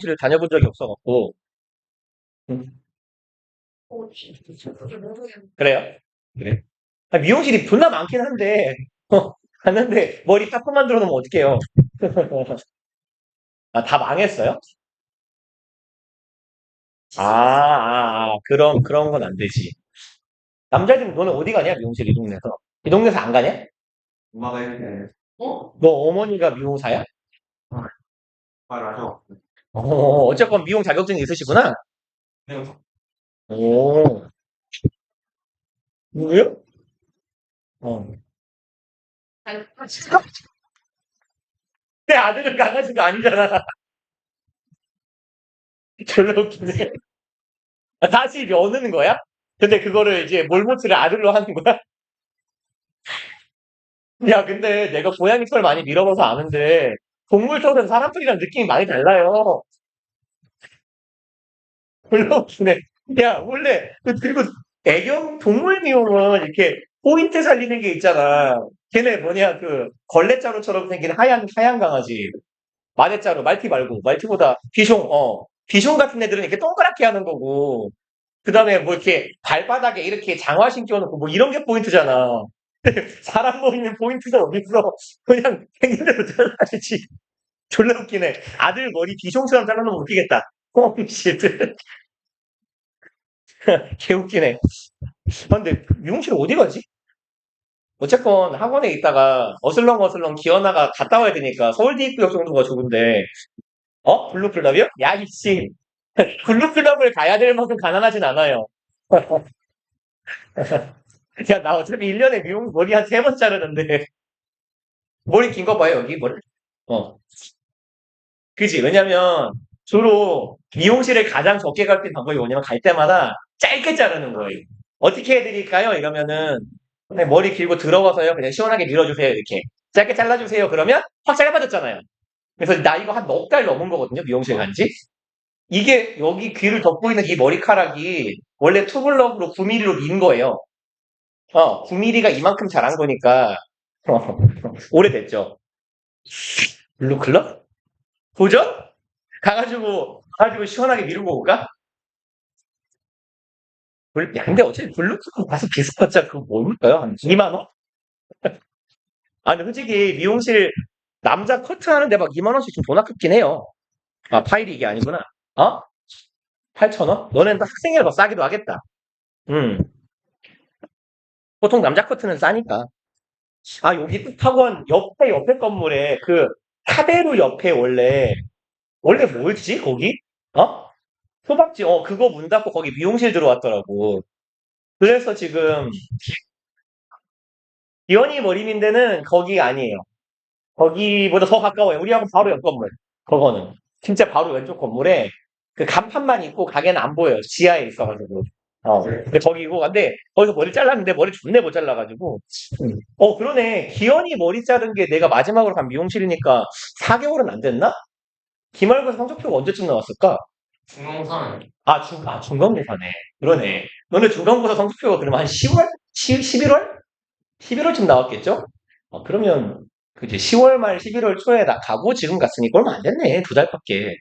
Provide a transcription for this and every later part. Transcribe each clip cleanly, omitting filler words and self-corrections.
미용실을 다녀본 적이 없어갖고. 음, 그래요? 그래. 아, 미용실이 존나 많긴 한데, 갔는데 머리 딱 만들어 놓으면 어떡해요? 아, 다 망했어요? 그런 건 안 되지. 남자들은 너는 어디 가냐? 미용실 이 동네에서. 이 동네에서 안 가냐? 엄마가 이렇게 너 어머니가 미용사야? 말하죠. 어쨌건 미용 자격증이 있으시구나? 그냥 오, 누구요? 어. 내 아들은 강아지가 아니잖아. 졸라 웃기네. 아, 다시 여는 거야? 근데 그거를 이제 몰모트를 아들로 하는 거야? 야, 근데 내가 고양이 털 많이 밀어봐서 아는데, 동물 털은 사람들이랑 느낌이 많이 달라요. 졸라 웃기네. 야, 원래, 그리고 애견 동물 미용은 이렇게 포인트 살리는 게 있잖아. 걔네 뭐냐, 걸레자루처럼 생긴 하얀 강아지. 마대자루, 말티 말고, 말티보다 비숑 같은 애들은 이렇게 동그랗게 하는 거고, 그 다음에 뭐 이렇게 발바닥에 이렇게 장화신 껴놓고 뭐 이런 게 포인트잖아. 사람 모이는 포인트가 어딨어. 그냥 생긴 대로 잘라야지. 졸라 웃기네. 아들 머리 비숑처럼 잘라놓으면 웃기겠다. 씨. 개 웃기네. 근데 미용실 어디 가지? 어쨌건 학원에 있다가 어슬렁어슬렁 기어나가 갔다 와야 되니까 서울대 입구역 정도가 좋은데, 블루클럽이요? 야, 이씨. 블루클럽을 가야 될 만큼 가난하진 않아요. 야, 나 어차피 1년에 미용 머리 한 3번 자르는데. 머리 긴 거 봐요, 여기 머리. 어. 그지? 왜냐면 주로 미용실에 가장 적게 갈 때 방법이 뭐냐면 갈 때마다 짧게 자르는 거예요. 어떻게 해드릴까요? 이러면은 그냥 머리 길고 들어가서요. 그냥 시원하게 밀어주세요. 이렇게. 짧게 잘라주세요. 그러면 확 짧아졌잖아요. 그래서 나 이거 한 넉 달 넘은 거거든요. 미용실 간 지. 이게 여기 귀를 덮고 있는 이 머리카락이 원래 투블럭으로 9mm로 민 거예요. 9mm가 이만큼 자란 거니까 오래됐죠. 블루클럽? 도전? 가가지고 시원하게 미루고 올까? 야, 근데 어차피 블루투스 가서 비슷하자 그거 뭘까요? 한 2만 원? 아, 근데 솔직히 미용실 남자 커트 하는데 막 2만 원씩 좀 돈 아깝긴 해요. 아, 파일이 이게 아니구나. 8천 원? 너네는 또 학생이라 더 싸기도 하겠다. 음. 보통 남자 커트는 싸니까. 아, 여기 학원 옆에 건물에 카베루 옆에 원래 뭐였지, 거기? 어? 소박지, 그거 문 닫고 거기 미용실 들어왔더라고. 그래서 지금 기현이 머리민대는 거기 아니에요. 거기보다 더 가까워요. 우리하고 바로 옆 건물. 그거는. 진짜 바로 왼쪽 건물에 그 간판만 있고 가게는 안 보여요. 지하에 있어가지고. 근데 거기고. 근데 거기서 머리 잘랐는데 머리 존내 못 잘라가지고. 그러네. 기현이 머리 자른 게 내가 마지막으로 간 미용실이니까 4개월은 안 됐나? 기말고사 성적표가 언제쯤 나왔을까? 중앙선 중간고사네. 그러네. 너네 중간고사 성적표가 그러면 한 10월? 11월? 11월쯤 나왔겠죠? 그러면 그제 10월 말 11월 초에 나 가고 지금 갔으니까 얼마 안 됐네. 2달밖에.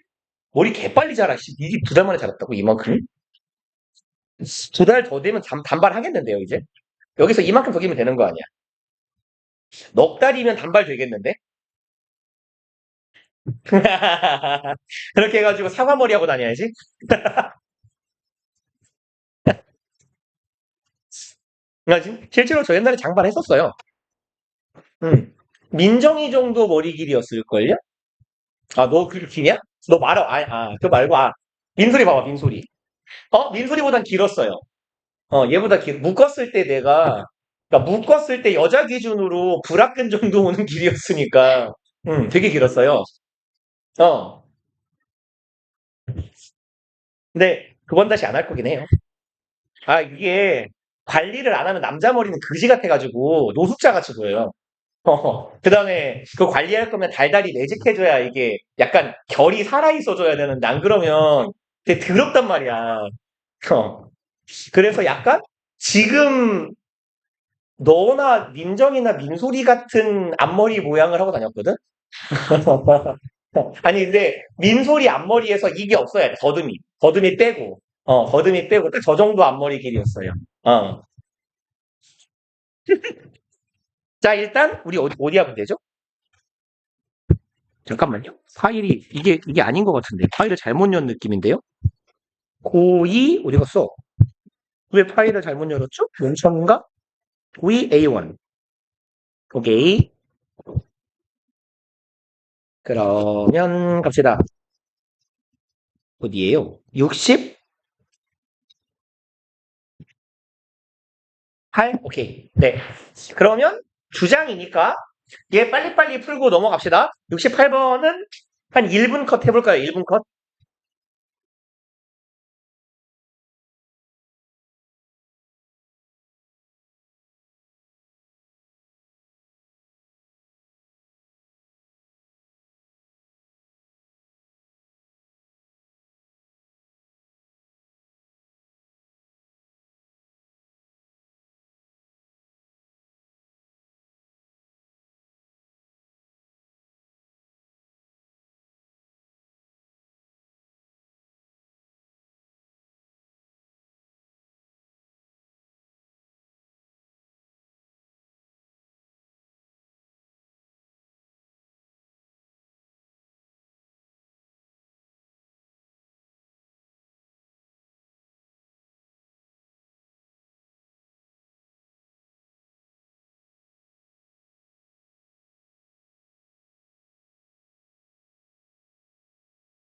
머리 개빨리 자라. 이게 2달 만에 자랐다고 이만큼? 2달 더 되면 단발 하겠는데요, 이제? 여기서 이만큼 더 기면 되는 거 아니야? 넉 달이면 단발 되겠는데? 그렇게 해가지고 사과머리 하고 다녀야지. 실제로 저 옛날에 장발 했었어요. 음. 민정이 정도 머리 길이였을걸요? 너 그렇게 기냐? 너 말아, 그거 말고, 민소리 봐봐, 민소리. 민소리보단 길었어요. 얘보다 묶었을 때 그러니까 묶었을 때 여자 기준으로 불합근 정도 오는 길이었으니까, 되게 길었어요. 어, 근데 그건 다시 안 할 거긴 해요. 이게 관리를 안 하면 남자 머리는 그지 같아가지고 노숙자 같이 보여요. 그 다음에 그 관리할 거면 달달이 매직해줘야 이게 약간 결이 살아있어줘야 되는데 안 그러면 되게 더럽단 말이야. 어. 그래서 약간 지금 너나 민정이나 민소리 같은 앞머리 모양을 하고 다녔거든? 아니, 근데 민소리 앞머리에서 이게 없어야 돼. 더듬이. 더듬이 빼고. 더듬이 빼고. 딱 저 정도 앞머리 길이였어요. 어. 자, 일단, 우리 어디 하면 되죠? 잠깐만요. 파일이, 이게 아닌 것 같은데. 파일을 잘못 연 느낌인데요? 고이, 어디 갔어? 왜 파일을 잘못 열었죠? 몬천가? 고이 A1. 오케이. 그러면 갑시다. 어디에요? 68? 오케이. 네. 그러면 주장이니까 얘 빨리빨리 풀고 넘어갑시다. 68번은 한 1분 컷 해볼까요? 1분 컷?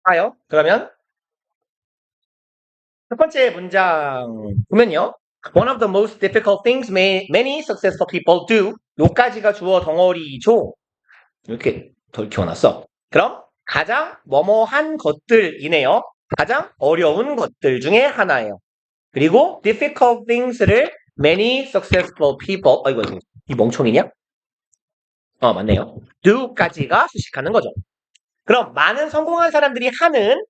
가요. 그러면 첫 번째 문장 보면요. One of the most difficult things many successful people do. 요까지가 주어 덩어리죠. 이렇게 덜 키워놨어. 그럼 가장 뭐뭐한 것들이네요. 가장 어려운 것들 중에 하나예요. 그리고 difficult things를 many successful people, 이거 이 멍청이냐? 맞네요. do까지가 수식하는 거죠. 그럼 많은 성공한 사람들이 하는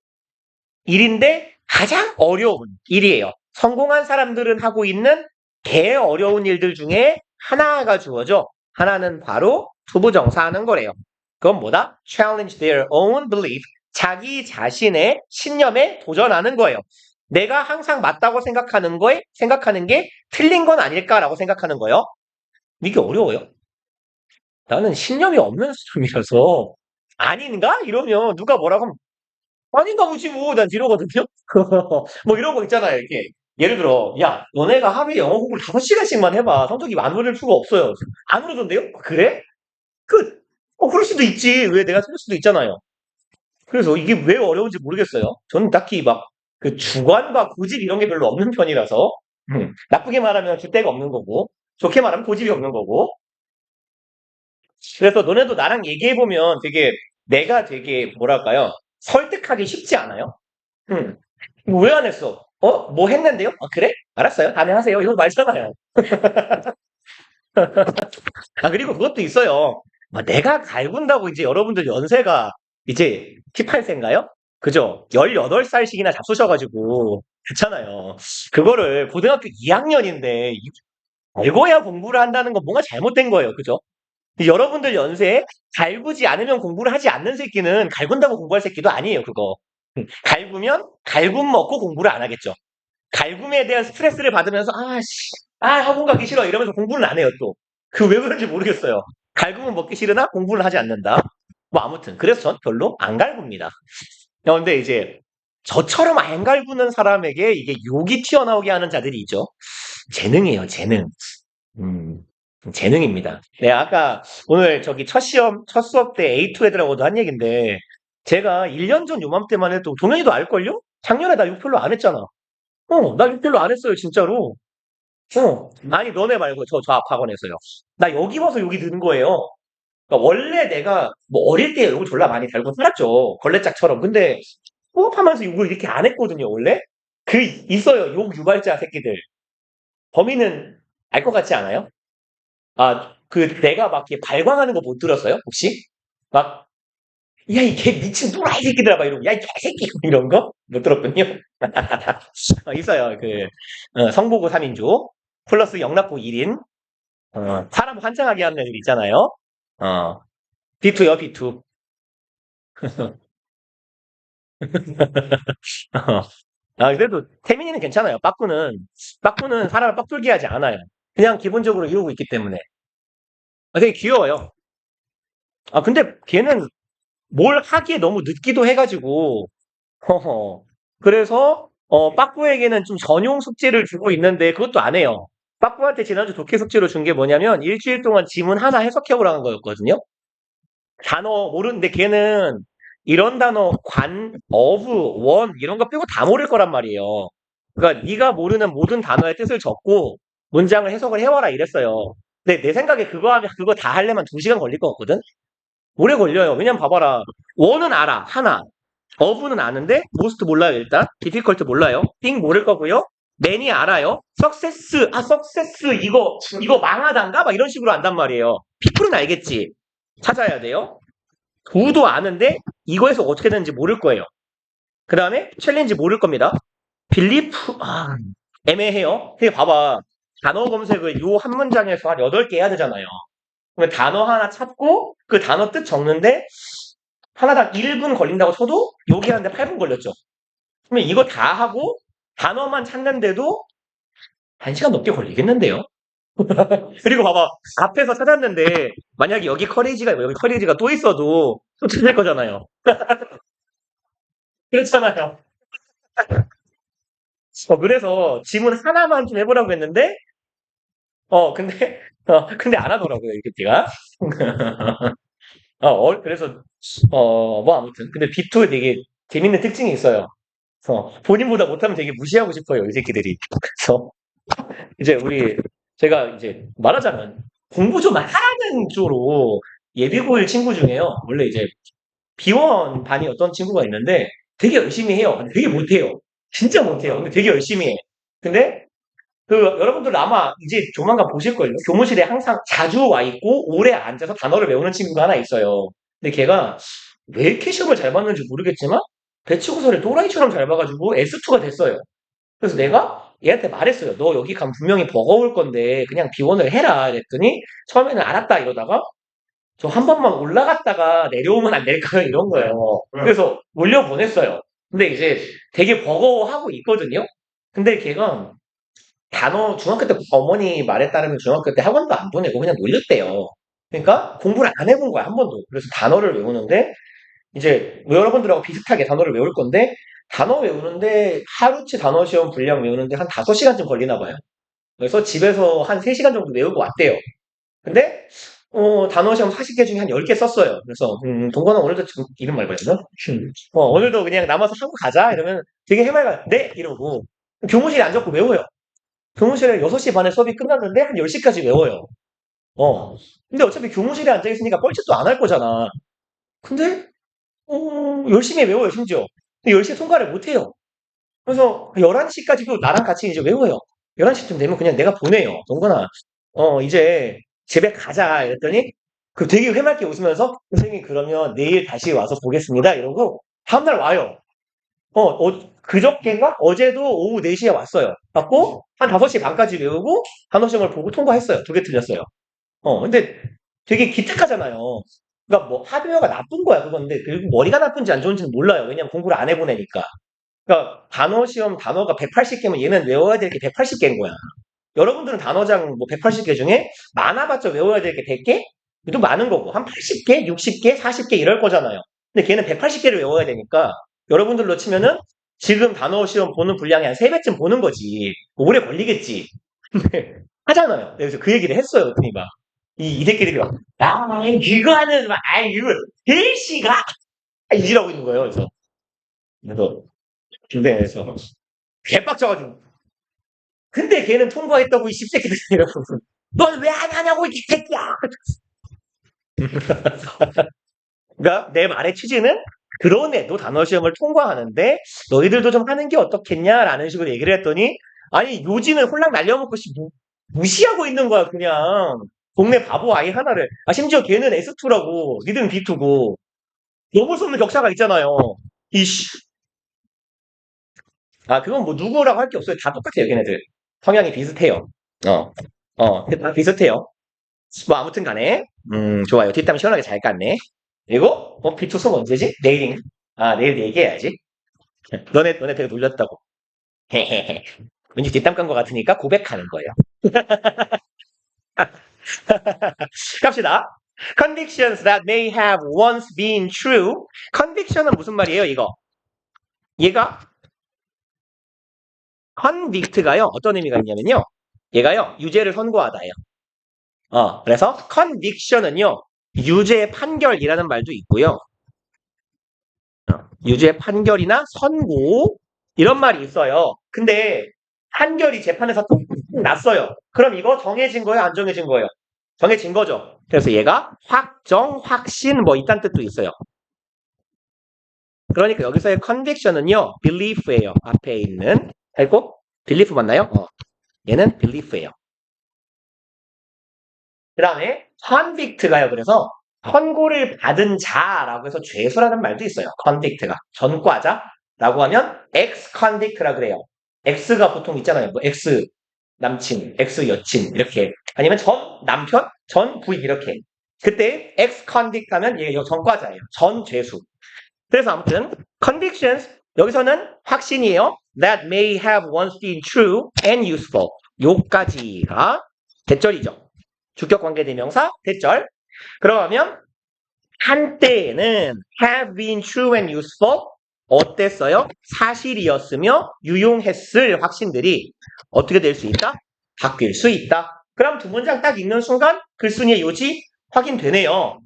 일인데 가장 어려운 일이에요. 성공한 사람들은 하고 있는 개 어려운 일들 중에 하나가 주어져. 하나는 바로 투부정사하는 거래요. 그건 뭐다? Challenge their own belief. 자기 자신의 신념에 도전하는 거예요. 내가 항상 맞다고 생각하는 게 틀린 건 아닐까라고 생각하는 거예요. 이게 어려워요. 나는 신념이 없는 사람이라서 아닌가? 이러면 누가 뭐라고 하면 아닌가 보지 뭐. 난 이러거든요. 뭐 이런 거 있잖아요. 이렇게 예를 들어 야 너네가 하루에 영어 공부를 5시간씩만 해봐. 성적이 안 오를 수가 없어요. 안 오르던데요? 그래? 그럴 수도 있지. 왜 내가 틀릴 수도 있잖아요. 그래서 이게 왜 어려운지 모르겠어요. 저는 딱히 막 그 주관과 고집 이런 게 별로 없는 편이라서 나쁘게 말하면 줏대가 없는 거고 좋게 말하면 고집이 없는 거고 그래서 너네도 나랑 얘기해보면 내가 되게 뭐랄까요 설득하기 쉽지 않아요? 왜 안 했어? 뭐 했는데요? 그래? 알았어요. 다음에 하세요. 이거 말잖아요. 그리고 그것도 있어요. 내가 갈군다고 이제 여러분들 연세가 이제 18세인가요? 그죠? 18살씩이나 잡수셔가지고, 괜찮아요. 그거를 고등학교 2학년인데, 알고야 공부를 한다는 건 뭔가 잘못된 거예요. 그죠? 여러분들 연세에 갈구지 않으면 공부를 하지 않는 새끼는 갈군다고 공부할 새끼도 아니에요, 그거. 갈구면 갈굼 먹고 공부를 안 하겠죠. 갈굼에 대한 스트레스를 받으면서 학원 가기 싫어 이러면서 공부는 안 해요 또. 그 왜 그런지 모르겠어요. 갈굼은 먹기 싫으나 공부는 하지 않는다. 뭐 아무튼 그래서 전 별로 안 갈굽니다. 근데 이제 저처럼 안 갈구는 사람에게 이게 욕이 튀어나오게 하는 자들이 있죠. 재능이에요, 재능. 음, 재능입니다. 내가 아까 오늘 저기 첫 수업 때 A2 애들하고도 한 얘기인데 제가 1년 전 요맘때만 해도 동현이도 알걸요? 작년에 나 욕 별로 안 했잖아. 나 욕 별로 안 했어요, 진짜로. 아니, 너네 말고 저 앞 학원에서요. 나 여기 와서 욕이 드는 거예요. 그러니까 원래 내가 뭐 어릴 때 욕을 졸라 많이 달고 살았죠. 걸레짝처럼. 근데 수업하면서 욕을 이렇게 안 했거든요, 원래. 있어요. 욕 유발자 새끼들. 범인은 알 것 같지 않아요? 내가 막 이렇게 발광하는 거 못 들었어요? 혹시? 막, 야, 이 개 미친 또라이 새끼들아, 막 이러고, 야, 이 개새끼, 이런 거? 못 들었군요. 있어요. 성보고 3인조, 플러스 영락고 1인, 사람 환장하게 하는 애들 있잖아요. B2요, B2. 어. 아, 그래도 태민이는 괜찮아요. 빠꾸는 사람을 빡돌게 하지 않아요. 그냥 기본적으로 이러고 있기 때문에. 아, 되게 귀여워요. 아, 근데 걔는 뭘 하기에 너무 늦기도 해가지고, 허허. 그래서, 빠꾸에게는 좀 전용 숙제를 주고 있는데, 그것도 안 해요. 빠꾸한테 지난주 독해 숙제로 준 게 뭐냐면, 일주일 동안 지문 하나 해석해보라는 거였거든요? 단어 모르는데 걔는 이런 단어 어브, 원 이런 거 빼고 다 모를 거란 말이에요. 그러니까 네가 모르는 모든 단어의 뜻을 적고 문장을 해석을 해와라 이랬어요. 근데 내 생각에 그거 하면 그거 다 하려면 2시간 걸릴 것 같거든? 오래 걸려요. 왜냐면 봐봐라. 원은 알아. 하나. 어부는 아는데 모스트 몰라요 일단. 디피컬트 몰라요. 띵 모를 거고요. 맨이 알아요. 석세스 이거 망하단가? 막 이런 식으로 안단 말이에요. 피플은 알겠지. 찾아야 돼요. 구도 아는데 이거에서 어떻게 되는지 모를 거예요. 그 다음에 챌린지 모를 겁니다. 빌리프 애매해요. 근데 봐봐. 단어 검색을 요 한 문장에서 한 8개 해야 되잖아요. 그러면 단어 하나 찾고 그 단어 뜻 적는데 하나당 1분 걸린다고 쳐도 여기 하는데 8분 걸렸죠. 그러면 이거 다 하고 단어만 찾는데도 1시간 넘게 걸리겠는데요. 그리고 봐봐. 앞에서 찾았는데 만약에 여기 커리지가 또 있어도 또 찾을 거잖아요. 그렇잖아요. 그래서 지문 하나만 좀 해보라고 했는데, 근데 안 하더라고요, 이렇가 그래서, 뭐 아무튼. 근데 빅토에 되게 재밌는 특징이 있어요. 본인보다 못하면 되게 무시하고 싶어요, 이 새끼들이. 그래서, 이제 제가 이제 말하자면, 공부 좀 하라는 쪽으로 예비고일 친구 중에요. 원래 이제 비원 반이 어떤 친구가 있는데 되게 열심히 해요. 근데 되게 못해요. 진짜 못해요. 근데 되게 열심히 해. 근데 여러분들 아마 이제 조만간 보실걸요. 교무실에 항상 자주 와 있고 오래 앉아서 단어를 외우는 친구가 하나 있어요. 근데 걔가 왜 이렇게 시험을 잘 봤는지 모르겠지만 배치고사를 또라이처럼 잘 봐가지고 S2가 됐어요. 그래서 내가 얘한테 말했어요. 너 여기 가면 분명히 버거울 건데 그냥 비원을 해라. 그랬더니 처음에는 알았다 이러다가 저 한 번만 올라갔다가 내려오면 안 될까요? 이런 거예요. 그래서 올려보냈어요. 근데 이제 되게 버거워하고 있거든요. 근데 걔가 중학교 때 어머니 말에 따르면 중학교 때 학원도 안 보내고 그냥 놀렸대요. 그러니까 공부를 안 해본 거야, 한 번도. 그래서 단어를 외우는데, 이제 뭐 여러분들하고 비슷하게 단어를 외울 건데, 단어 외우는데, 하루치 단어 시험 분량 외우는데 한 5시간쯤 걸리나 봐요. 그래서 집에서 한 3시간 정도 외우고 왔대요. 근데, 단어 시험 40개 중에 한 10개 썼어요. 그래서, 동건아 오늘도 지금 이름 말고였나? 오늘도 그냥 남아서 하고 가자? 이러면 되게 해맑아요. 네! 이러고. 교무실에 앉았고 외워요. 교무실에 6시 반에 수업이 끝났는데 한 10시까지 외워요. 어. 근데 어차피 교무실에 앉아있으니까 뻘짓도 안 할 거잖아. 근데, 열심히 외워요, 심지어. 근데 10시에 통과를 못 해요. 그래서 11시까지도 나랑 같이 이제 외워요. 11시쯤 되면 그냥 내가 보내요. 동건아, 이제 집에 가자. 이랬더니, 되게 해맑게 웃으면서, 선생님, 그러면 내일 다시 와서 보겠습니다. 이러고, 다음날 와요. 그저께인가? 어제도 오후 4시에 왔어요. 왔고, 한 5시 반까지 외우고, 단어 시험을 보고 통과했어요. 2개 틀렸어요. 근데 되게 기특하잖아요. 그러니까 뭐, 하드웨어가 나쁜 거야, 그건데, 그리고 머리가 나쁜지 안 좋은지는 몰라요. 왜냐면 공부를 안 해보내니까. 그러니까 단어 시험 단어가 180개면 얘는 외워야 될 게 180개인 거야. 여러분들은 단어장 뭐 180개 중에 많아봤자 외워야 될 게 100개? 또 많은 거고. 한 80개, 60개, 40개 이럴 거잖아요. 근데 걔는 180개를 외워야 되니까 여러분들로 치면은 지금 단어 시험 보는 분량이 한 3배쯤 보는 거지. 오래 걸리겠지. 하잖아요. 그래서 그 얘기를 했어요. 그랬더니 막, 이 새끼들이 막, 이거는, 막, 이거, 대시가! 이지라고 있는 거예요. 그래서, 그래서, 개빡쳐가지고. 근데 걔는 통과했다고, 이 씹새끼들. 이러고. 넌 왜 안 하냐고, 이 새끼야! 그러니까 내 말의 취지는 그런 애도 단어 시험을 통과하는데 너희들도 좀 하는 게 어떻겠냐라는 식으로 얘기를 했더니 아니 요지는 홀랑 날려먹고 무시하고 있는 거야 그냥 동네 바보 아이 하나를 심지어 걔는 S2라고 니들은 B2고 넘을 수 없는 격차가 있잖아요 이씨 그건 뭐 누구라고 할 게 없어요 다 똑같아요 걔네들 성향이 비슷해요 다 비슷해요 뭐 아무튼 간에 좋아요 뒷담 시원하게 잘 깠네 그리고 비투성 언제지? 내일인가? 내일 얘기해야지. 너네 되게 놀렸다고. 헤헤헤. 왠지 뒷담 깐 것 같으니까 고백하는 거예요. 갑시다. Convictions that may have once been true. Conviction은 무슨 말이에요, 이거? 얘가 convict가요. 어떤 의미가 있냐면요. 얘가요. 유죄를 선고하다예요. 그래서 conviction은요. 유죄 판결이라는 말도 있고요. 유죄 판결이나 선고 이런 말이 있어요. 근데 판결이 재판에서 톡 났어요. 그럼 이거 정해진 거예요? 안 정해진 거예요? 정해진 거죠. 그래서 얘가 확정, 확신 뭐 이딴 뜻도 있어요. 그러니까 여기서의 conviction은요. belief예요. 앞에 있는 알고? belief 맞나요? 얘는 belief예요. 그 다음에 convict가요. 그래서 선고를 받은 자라고 해서 죄수라는 말도 있어요. convict가. 전과자라고 하면 ex-convict라 그래요. X가 보통 있잖아요. 뭐 X 남친, X 여친 이렇게 아니면 전 남편, 전 부인 이렇게. 그때 ex-convict 하면 얘 전과자예요. 전 죄수. 그래서 아무튼 convictions 여기서는 확신이에요. That may have once been true and useful. 요까지가 대절이죠. 주격관계대명사 대절. 그러면 한때에는 have been true and useful 어땠어요? 사실이었으며 유용했을 확신들이 어떻게 될 수 있다? 바뀔 수 있다. 그럼 두 문장 딱 읽는 순간 글쓴이의 요지 확인되네요.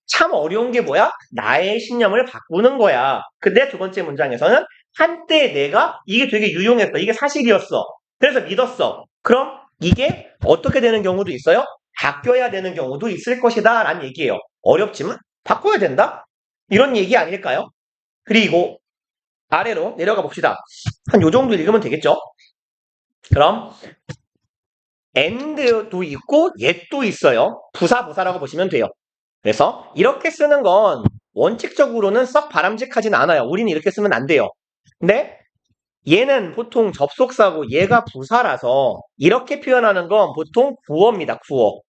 참 어려운 게 뭐야? 나의 신념을 바꾸는 거야. 근데 두 번째 문장에서는 한때 내가 이게 되게 유용했어. 이게 사실이었어. 그래서 믿었어. 그럼 이게 어떻게 되는 경우도 있어요? 바뀌어야 되는 경우도 있을 것이다 라는 얘기예요. 어렵지만 바꿔야 된다? 이런 얘기 아닐까요? 그리고 아래로 내려가 봅시다. 한 요 정도 읽으면 되겠죠? 그럼 and도 있고 yet도 있어요. 부사라고 보시면 돼요. 그래서 이렇게 쓰는 건 원칙적으로는 썩 바람직하진 않아요. 우리는 이렇게 쓰면 안 돼요. 근데 얘는 보통 접속사고 얘가 부사라서 이렇게 표현하는 건 보통 구어입니다. 구어.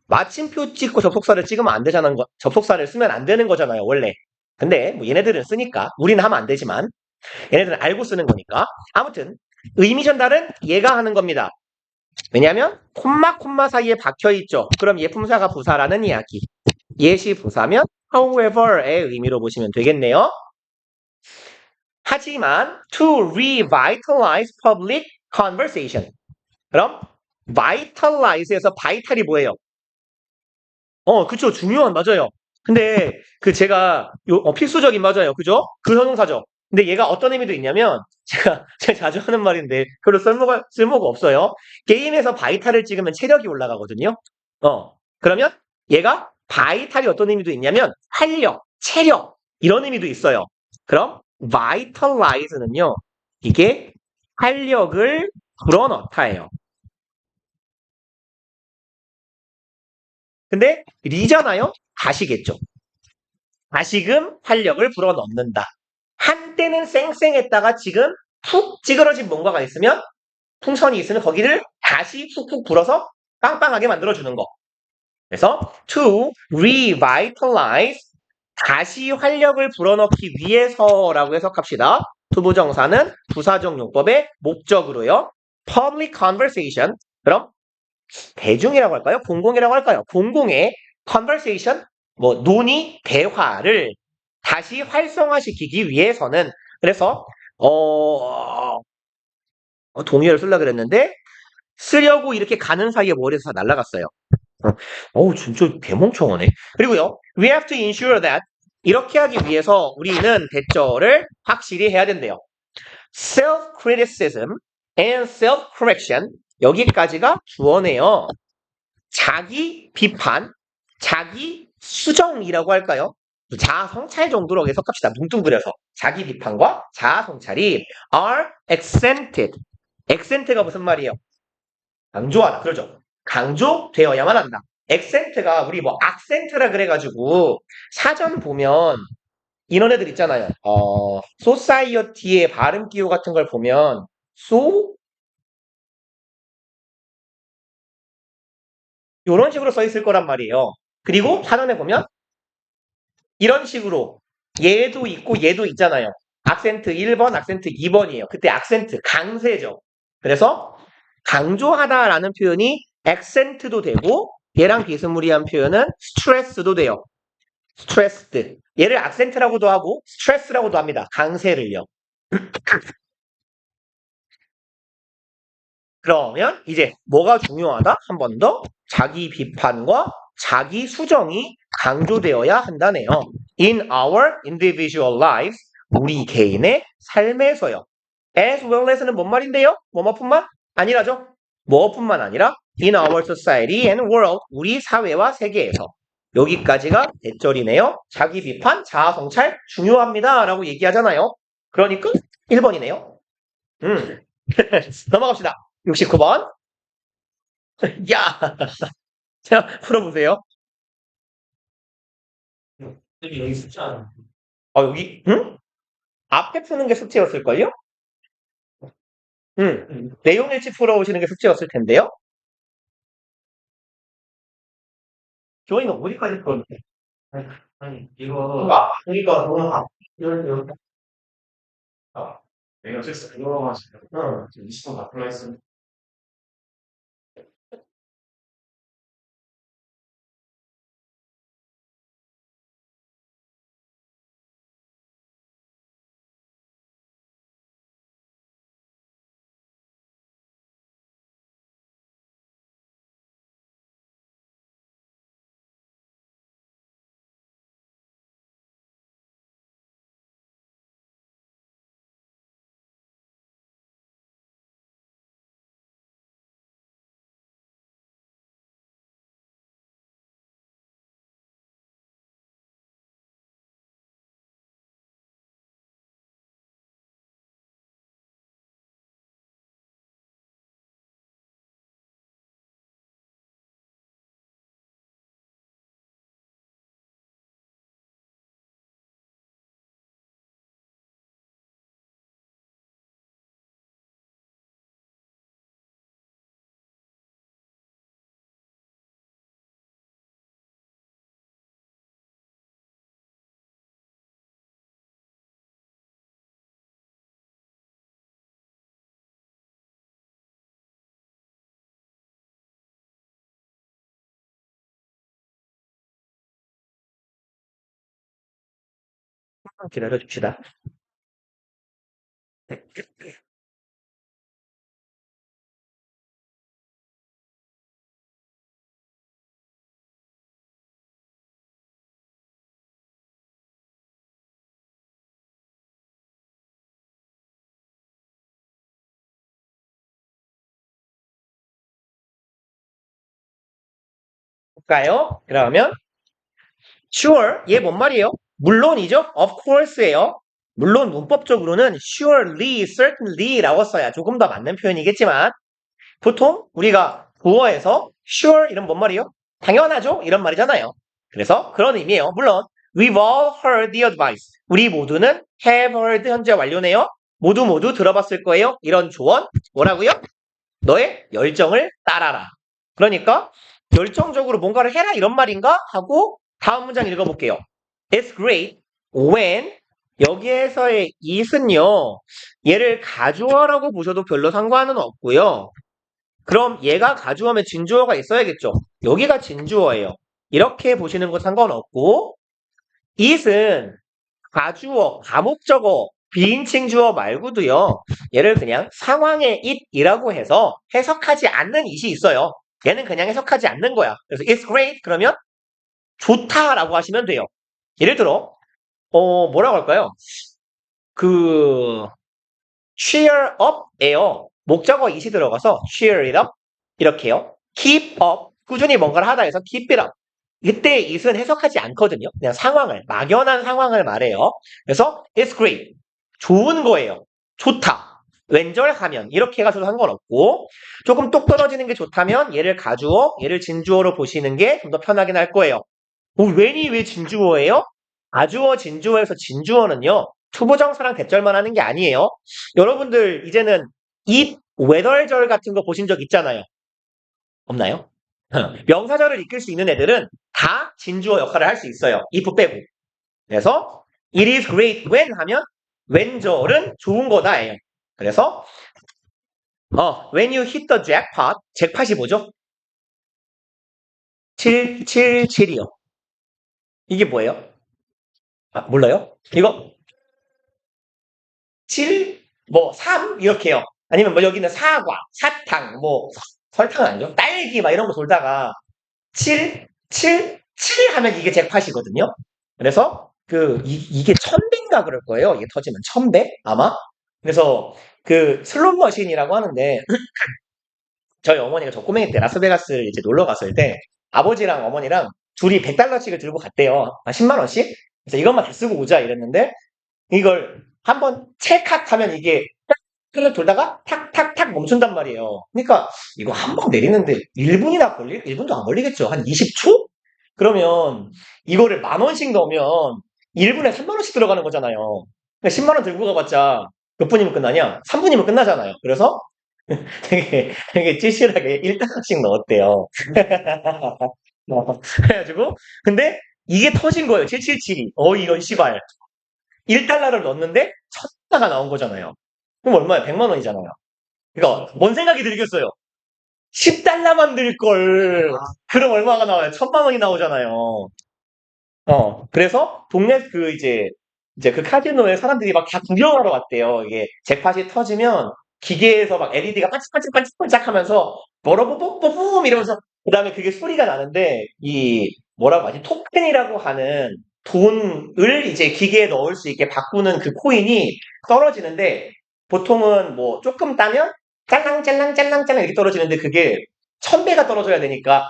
마침표 찍고 접속사를 찍으면 안 되잖아요. 접속사를 쓰면 안 되는 거잖아요. 원래. 근데 뭐 얘네들은 쓰니까 우리는 하면 안 되지만 얘네들은 알고 쓰는 거니까 아무튼 의미 전달은 얘가 하는 겁니다. 왜냐하면 콤마 사이에 박혀있죠. 그럼 예품사가 부사라는 이야기. 예시 부사면 however의 의미로 보시면 되겠네요. 하지만 to revitalize public conversation. 그럼 vitalize에서 vital이 뭐예요? 그쵸. 중요한 맞아요. 근데 그 제가 필수적인 맞아요. 그죠? 그 형용사죠. 근데 얘가 어떤 의미도 있냐면 제가 자주 하는 말인데 별로 쓸모가 없어요. 게임에서 바이탈을 찍으면 체력이 올라가거든요. 그러면 얘가 바이탈이 어떤 의미도 있냐면 활력, 체력 이런 의미도 있어요. 그럼 vitalize는요. 이게 활력을 불어넣다예요. 근데 리잖아요. 다시겠죠. 다시금 활력을 불어넣는다. 한때는 쌩쌩했다가 지금 푹 찌그러진 뭔가가 있으면 풍선이 있으면 거기를 다시 푹푹 불어서 빵빵하게 만들어주는 거. 그래서 to revitalize 다시 활력을 불어넣기 위해서라고 해석합시다. 투부정사는 부사적 용법의 목적으로요. public conversation 그럼 대중이라고 할까요? 공공이라고 할까요? 공공의 conversation 논의, 대화를 다시 활성화시키기 위해서는 그래서 동의어를 쓰려고 그랬는데 쓰려고 이렇게 가는 사이에 머리에서 다 날아갔어요. 진짜 대멍청하네. 그리고요. We have to ensure that 이렇게 하기 위해서 우리는 대처를 확실히 해야 된대요. Self-criticism and self-correction 여기까지가 주어네요. 자기 비판, 자기 수정이라고 할까요? 자아 성찰 정도로 해석합시다. 뭉뚱그려서 자기 비판과 자아 성찰이 are accented. accen트가 무슨 말이에요? 강조하다. 그러죠. 강조되어야만 한다. 액센트가 우리 악센트라 그래가지고 사전 보면 이런 애들 있잖아요. 소사이어티의 발음 기호 같은 걸 보면 이런 식으로 써 있을 거란 말이에요. 그리고 사전에 보면 이런 식으로 얘도 있고 얘도 있잖아요. 악센트 1번, 악센트 2번이에요. 그때 악센트 강세죠. 그래서 강조하다라는 표현이 액센트도 되고 얘랑 비스무리한 표현은 스트레스도 돼요. 스트레스드. 얘를 악센트라고도 하고 스트레스라고도 합니다. 강세를요. 그러면 이제 뭐가 중요하다? 한 번 더 자기 비판과 자기 수정이 강조되어야 한다네요. In our individual lives, 우리 개인의 삶에서요. As well as는 뭔 말인데요? 뭐뭐뿐만 아니라죠. 뭐뿐만 아니라 in our society and world, 우리 사회와 세계에서. 여기까지가 대절이네요. 자기 비판, 자아 성찰 중요합니다. 라고 얘기하잖아요. 그러니까 1번이네요. 넘어갑시다. 69번. 야! 자, 풀어보세요. 여기 쉽지 않아. 여기, 응? 앞에 푸는 게 숙제였을걸요? 응. 내용 일치 풀어오시는 게 숙제였을 텐데요. 교인은 어디까지 풀었는데? 아니, 이거, 그러니까, 이거, 내가 실수 이거가지고, 지금 20분 다 풀어있어. 기다려줍시다. 볼까요? 그러면, sure, 얘 뭔 말이에요? 물론이죠? of course예요. 물론 문법적으로는 surely, certainly라고 써야 조금 더 맞는 표현이겠지만, 보통 우리가 구어에서 sure 이런 뭔 말이에요? 당연하죠? 이런 말이잖아요. 그래서 그런 의미예요. 물론 we've all heard the advice. 우리 모두는 have heard 현재 완료네요. 모두 들어봤을 거예요. 이런 조언 뭐라고요? 너의 열정을 따라라. 그러니까 열정적으로 뭔가를 해라 이런 말인가? 하고 다음 문장 읽어볼게요. It's great when 여기에서의 it은요. 얘를 가주어라고 보셔도 별로 상관은 없고요. 그럼 얘가 가주어면 진주어가 있어야겠죠. 여기가 진주어예요. 이렇게 보시는 건 상관없고 it은 가주어, 가목적어, 비인칭 주어 말고도요. 얘를 그냥 상황의 it이라고 해서 해석하지 않는 it이 있어요. 얘는 그냥 해석하지 않는 거야. 그래서 it's great 그러면 좋다라고 하시면 돼요. 예를 들어 뭐라고 할까요? 그 cheer up에요. 목적어 it이 들어가서 cheer it up 이렇게요. keep up 꾸준히 뭔가를 하다 해서 keep it up. 이때 it은 해석하지 않거든요. 그냥 상황을 막연한 상황을 말해요. 그래서 it's great 좋은 거예요. 좋다. 왼절하면 이렇게 해가지고 상관없고 조금 똑 떨어지는 게 좋다면 얘를 가주어 얘를 진주어로 보시는 게 좀 더 편하긴 할 거예요. when이 왜 진주어예요? 가주어 진주어에서 진주어는요. 투부정사랑 대절만 하는 게 아니에요. 여러분들 이제는 it, whether절 같은 거 보신 적 있잖아요. 없나요? 명사절을 익힐 수 있는 애들은 다 진주어 역할을 할 수 있어요. if 빼고. 그래서 it is great when 하면 왼절은 좋은 거다예요. 그래서 when you hit the jackpot, 잭팟이 뭐죠? 777이요. 이게 뭐예요? 아, 몰라요? 이거 7, 3 이렇게요. 아니면 여기는 사과, 사탕, 설탕은 아니죠? 딸기 막 이런 거 돌다가 7, 7, 7 하면 이게 잭팟이거든요. 그래서 이게 1000배인가 그럴 거예요. 이게 터지면 1000배 아마. 그래서 슬롯 머신이라고 하는데 저희 어머니가 저 꼬맹이 때 라스베가스를 이제 놀러 갔을 때 아버지랑 어머니랑 둘이 100달러씩을 들고 갔대요. 10만 원씩. 그래서 이것만 다 쓰고 오자 이랬는데 이걸 한번 찰칵 하면 이게 딱 돌다가 탁탁탁 멈춘단 말이에요. 그러니까 이거 한 번 내리는데 1분이나 1분도 안 걸리겠죠. 한 20초? 그러면 이거를 10,000원씩 넣으면 1분에 3만 원씩 들어가는 거잖아요. 그러니까 10만 원 들고 가봤자 몇 분이면 끝나냐? 3분이면 끝나잖아요. 그래서 되게 찌질하게 1달러씩 넣었대요. 그래가지고 근데 이게 터진 거예요. 777이. 이런 씨발. 1달러를 넣었는데 1000달러가 나온 거잖아요. 그럼 얼마야? 100만 원이잖아요. 그러니까 뭔 생각이 들겠어요? 10달러만 들 걸. 그럼 얼마가 나와요? 1000만 원이 나오잖아요. 그래서 동네 이제 그 카지노에 사람들이 막 다 구경하러 왔대요. 이게 잭팟이 터지면 기계에서 막 LED가 반짝반짝반짝 하면서 버러버버버붐 이러면서 그다음에 그게 소리가 나는데 뭐라고 하지? 토큰이라고 하는 돈을 이제 기계에 넣을 수 있게 바꾸는 그 코인이 떨어지는데 보통은 조금 따면 짤랑짤랑짤랑짤랑 이렇게 떨어지는데 그게 1000배가 떨어져야 되니까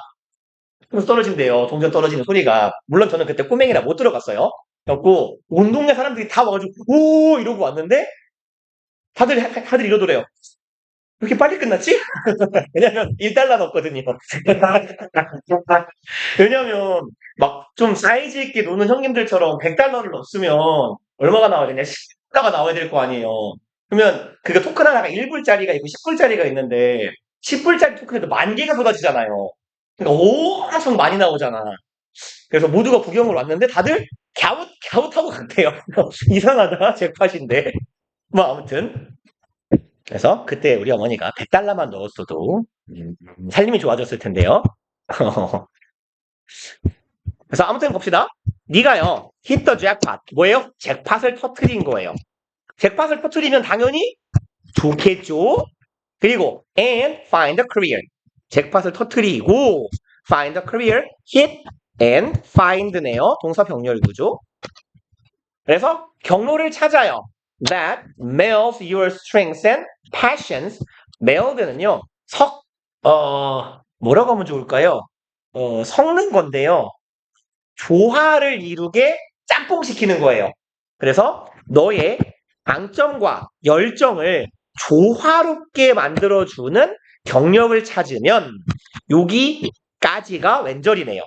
떨어진대요. 동전 떨어지는 소리가. 물론 저는 그때 꼬맹이라 못 들어갔어요. 그래갖고 온 동네 사람들이 다 와가지고 오 이러고 왔는데 다들 이러더래요. 왜 이렇게 빨리 끝났지? 왜냐면 1달러 넣었거든요. 왜냐면 막 좀 사이즈 있게 노는 형님들처럼 100달러를 넣었으면 얼마가 나와야 되냐? 10달러가 나와야 될 거 아니에요. 그러면 그게 토큰 하나가 1불짜리가 있고 10불짜리가 있는데 10불짜리 토큰에도 10,000개가 쏟아지잖아요. 그러니까 엄청 많이 나오잖아. 그래서 모두가 구경을 왔는데 다들 갸웃갸웃하고 갔대요. 이상하다, 잭팟인데. 아무튼. 그래서 그때 우리 어머니가 100달러만 넣었어도 살림이 좋아졌을 텐데요. 그래서 아무튼 봅시다. 네가요, hit the jackpot. 뭐예요? 잭팟을 터트린 거예요. 잭팟을 터트리면 당연히 좋겠죠? 그리고 and find a career. 잭팟을 터트리고 find a career, hit and find네요. 동사 병렬 구조. 그래서 경로를 찾아요. That melds your strengths and passions. meld는요. 뭐라고 하면 좋을까요? 섞는 건데요. 조화를 이루게 짬뽕시키는 거예요. 그래서 너의 강점과 열정을 조화롭게 만들어주는 경력을 찾으면 여기까지가 왼절이네요.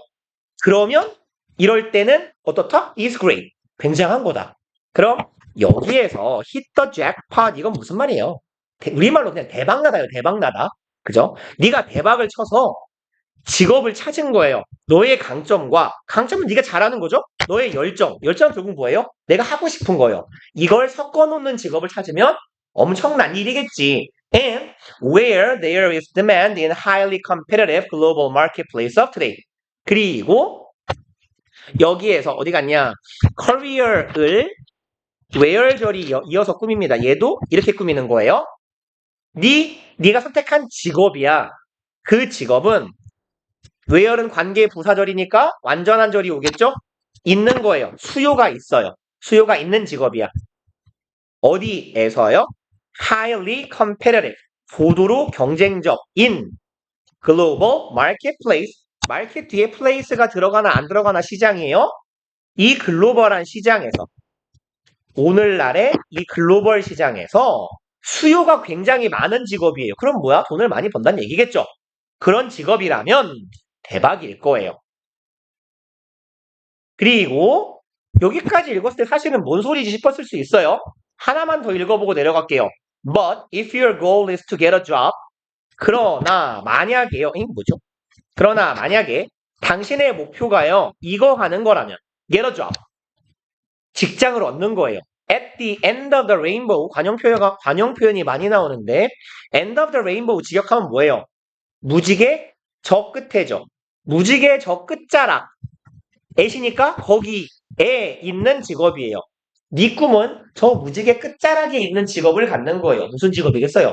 그러면 이럴 때는 어떻다? is great. 굉장한 거다. 그럼 여기에서 hit the jackpot 이건 무슨 말이에요? 우리말로 그냥 대박나다요. 대박나다. 그죠? 네가 대박을 쳐서 직업을 찾은 거예요. 너의 강점은 네가 잘하는 거죠? 너의 열정은 결국 뭐예요? 내가 하고 싶은 거예요. 이걸 섞어놓는 직업을 찾으면 엄청난 일이겠지. And where there is demand in highly competitive global marketplace of today. 그리고 여기에서 어디 갔냐? career을 where절이 이어서 꾸밉니다. 얘도 이렇게 꾸미는 거예요. 네가 선택한 직업이야. 그 직업은 where는 관계 부사절이니까 완전한 절이 오겠죠? 있는 거예요. 수요가 있어요. 수요가 있는 직업이야. 어디에서요? highly competitive. 고도로 경쟁적인 global marketplace. 마켓 뒤에 place가 들어가나 안 들어가나 시장이에요. 이 글로벌한 시장에서 오늘날의 이 글로벌 시장에서 수요가 굉장히 많은 직업이에요. 그럼 뭐야? 돈을 많이 번다는 얘기겠죠? 그런 직업이라면 대박일 거예요. 그리고 여기까지 읽었을 때 사실은 뭔 소리지 싶었을 수 있어요. 하나만 더 읽어보고 내려갈게요. But if your goal is to get a job, 그러나 만약에요. 뭐죠? 그러나 만약에 당신의 목표가요. 이거 하는 거라면 get a job. 직장을 얻는 거예요. At the end of the rainbow, 관용 표현이 많이 나오는데, end of the rainbow 직역하면 뭐예요? 무지개 저 끝에죠. 무지개 저 끝자락. 애시니까 거기에 있는 직업이에요. 네 꿈은 저 무지개 끝자락에 있는 직업을 갖는 거예요. 무슨 직업이겠어요?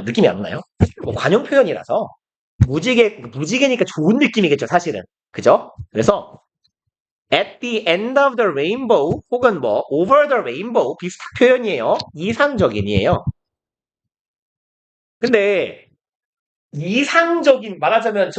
느낌이 안 나요? 뭐 관용 표현이라서 무지개니까 좋은 느낌이겠죠, 사실은. 그죠? 그래서 at the end of the rainbow 혹은 뭐 over the rainbow 비슷한 표현이에요. 이상적인이에요. 근데 이상적인 말하자면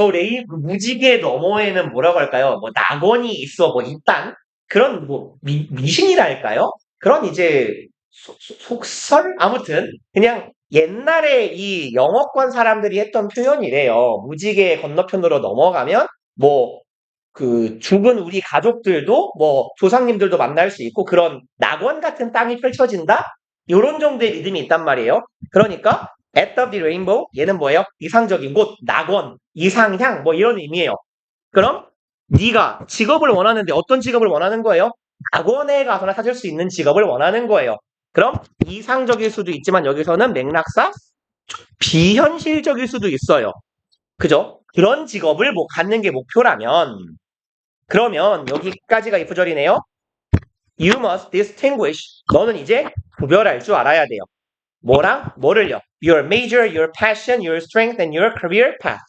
무지개 너머에는 뭐라고 할까요? 뭐 낙원이 있어 뭐 이딴 그런 뭐 미신이랄까요? 그런 이제 속설 아무튼 그냥 옛날에 이 영어권 사람들이 했던 표현이래요. 무지개 건너편으로 넘어가면 뭐 그 죽은 우리 가족들도 뭐 조상님들도 만날 수 있고 그런 낙원 같은 땅이 펼쳐진다? 요런 정도의 믿음이 있단 말이에요. 그러니까 at the rainbow 얘는 뭐예요? 이상적인 곳, 낙원, 이상향 뭐 이런 의미예요. 그럼 네가 직업을 원하는데 어떤 직업을 원하는 거예요? 낙원에 가서나 찾을 수 있는 직업을 원하는 거예요. 그럼 이상적일 수도 있지만 여기서는 맥락상 비현실적일 수도 있어요. 그죠? 그런 직업을 뭐 갖는 게 목표라면 그러면 여기까지가 이 구절이네요. You must distinguish. 너는 이제 구별할 줄 알아야 돼요. 뭐를요? Your major, your passion, your strength, and your career path.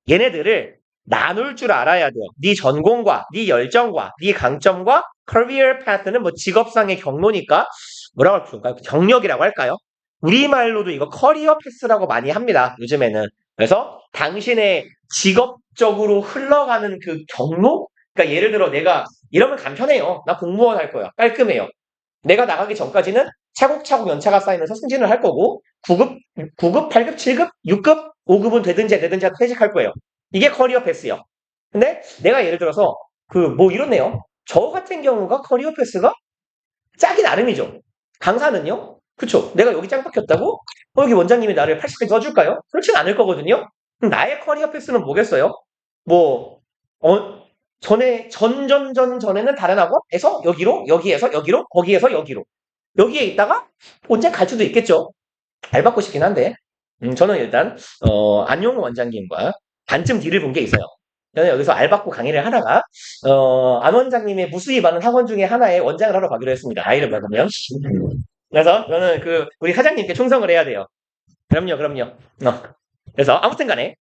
얘네들을 나눌 줄 알아야 돼요. 네 전공과 네 열정과 네 강점과 career path는 뭐 직업상의 경로니까 뭐라고 할까요? 경력이라고 할까요? 우리말로도 이거 커리어 패스라고 많이 합니다. 요즘에는. 그래서 당신의 직업적으로 흘러가는 그 경로? 그러니까 예를 들어 내가 이러면 간편해요. 나 공무원 할 거야. 깔끔해요. 내가 나가기 전까지는 차곡차곡 연차가 쌓이면서 승진을 할 거고 9급, 8급, 7급, 6급, 5급은 되든지 안 되든지 퇴직할 거예요. 이게 커리어 패스요. 근데 내가 예를 들어서 뭐 이렇네요. 저 같은 경우가 커리어 패스가 짜기 나름이죠. 강사는요? 그쵸. 내가 여기 짱 박혔다고? 여기 원장님이 나를 80개 써줄까요? 그렇진 않을 거거든요. 그럼 나의 커리어 패스는 뭐겠어요? 뭐, 전에는 다른 학원에서 여기로, 여기에서 여기로, 거기에서 여기로. 여기에 있다가 언제 갈 수도 있겠죠. 잘 받고 싶긴 한데. 저는 일단, 안용호 원장님과 반쯤 딜을 본 게 있어요. 저는 여기서 알받고 강의를 하다가, 안 원장님의 무수히 많은 학원 중에 하나에 원장을 하러 가기로 했습니다. 나이를 먹으면. 그래서 저는 우리 사장님께 충성을 해야 돼요. 그럼요. 그래서 아무튼 간에,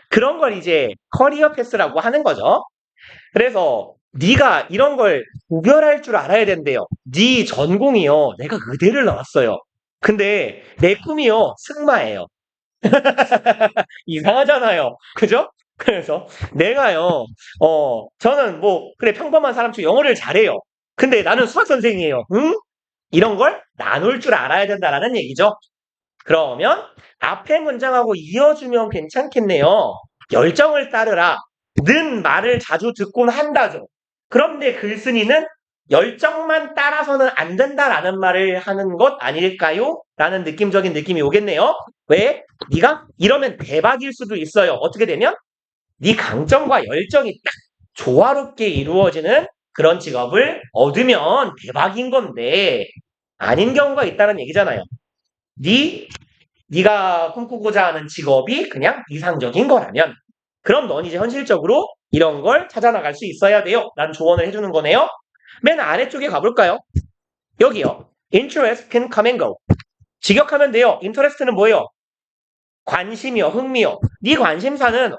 그런 걸 이제 커리어 패스라고 하는 거죠. 그래서 네가 이런 걸 구별할 줄 알아야 된대요. 네 전공이요. 내가 의대를 나왔어요. 근데 내 꿈이요. 승마예요. 이상하잖아요. 그죠? 그래서 내가요. 저는 뭐 그래 평범한 사람처럼 영어를 잘해요. 근데 나는 수학 선생이에요. 응? 이런 걸 나눌 줄 알아야 된다라는 얘기죠. 그러면 앞에 문장하고 이어주면 괜찮겠네요. 열정을 따르라. 는 말을 자주 듣곤 한다죠. 그런데 글쓴이는 열정만 따라서는 안 된다라는 말을 하는 것 아닐까요? 라는 느낌적인 느낌이 오겠네요. 왜? 네가 이러면 대박일 수도 있어요. 어떻게 되면? 네 강점과 열정이 딱 조화롭게 이루어지는 그런 직업을 얻으면 대박인 건데 아닌 경우가 있다는 얘기잖아요. 네가 꿈꾸고자 하는 직업이 그냥 이상적인 거라면 그럼 넌 이제 현실적으로 이런 걸 찾아나갈 수 있어야 돼요. 라는 조언을 해주는 거네요. 맨 아래쪽에 가볼까요? 여기요. Interest can come and go. 직역하면 돼요. Interest는 뭐예요? 관심이요. 흥미요. 네 관심사는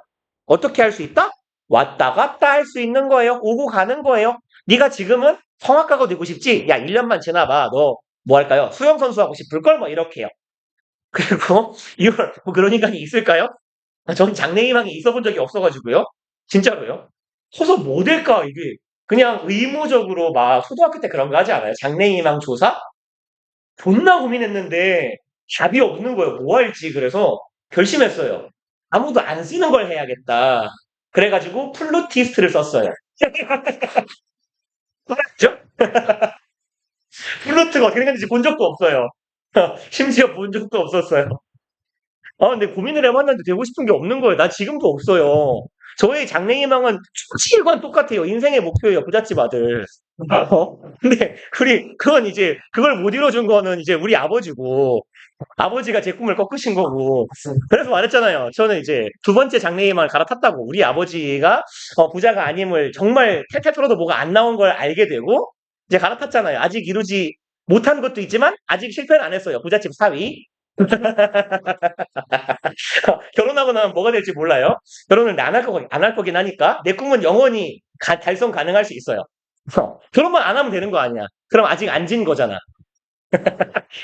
어떻게 할 수 있다? 왔다 갔다 할 수 있는 거예요. 오고 가는 거예요. 네가 지금은 성악가가 되고 싶지? 야 1년만 지나봐. 너 뭐 할까요? 수영선수 하고 싶을걸? 뭐 이렇게요. 그리고 이걸 뭐 그런 인간이 있을까요? 전 장래희망이 있어 본 적이 없어가지고요. 진짜로요. 커서 뭐 될까 이게 그냥 의무적으로 막 초등학교 때 그런 거 하지 않아요? 장래희망 조사? 존나 고민했는데 답이 없는 거예요. 뭐 할지 그래서 결심했어요. 아무도 안 쓰는 걸 해야겠다. 그래가지고 플루티스트를 썼어요. 그죠? 플루트가 어떻게 생겼는지 본 적도 없어요. 심지어 본 적도 없었어요. 근데 고민을 해봤는데 되고 싶은 게 없는 거예요. 나 지금도 없어요. 저의 장래희망은 수치일과는 똑같아요. 인생의 목표예요. 부잣집 아들. 근데 그건 이제 그걸 못 이뤄준 거는 이제 우리 아버지고 아버지가 제 꿈을 꺾으신 거고. 그래서 말했잖아요. 저는 이제 두 번째 장래희망을 갈아탔다고. 우리 아버지가 부자가 아님을 정말 탈탈 털어도 뭐가 안 나온 걸 알게 되고 이제 갈아탔잖아요. 아직 이루지 못한 것도 있지만 아직 실패는 안 했어요. 부잣집 사위. 결혼하고 나면 뭐가 될지 몰라요. 결혼을 안 할 거긴 하니까 내 꿈은 영원히 달성 가능할 수 있어요. 결혼만 안 하면 되는 거 아니야. 그럼 아직 안 진 거잖아.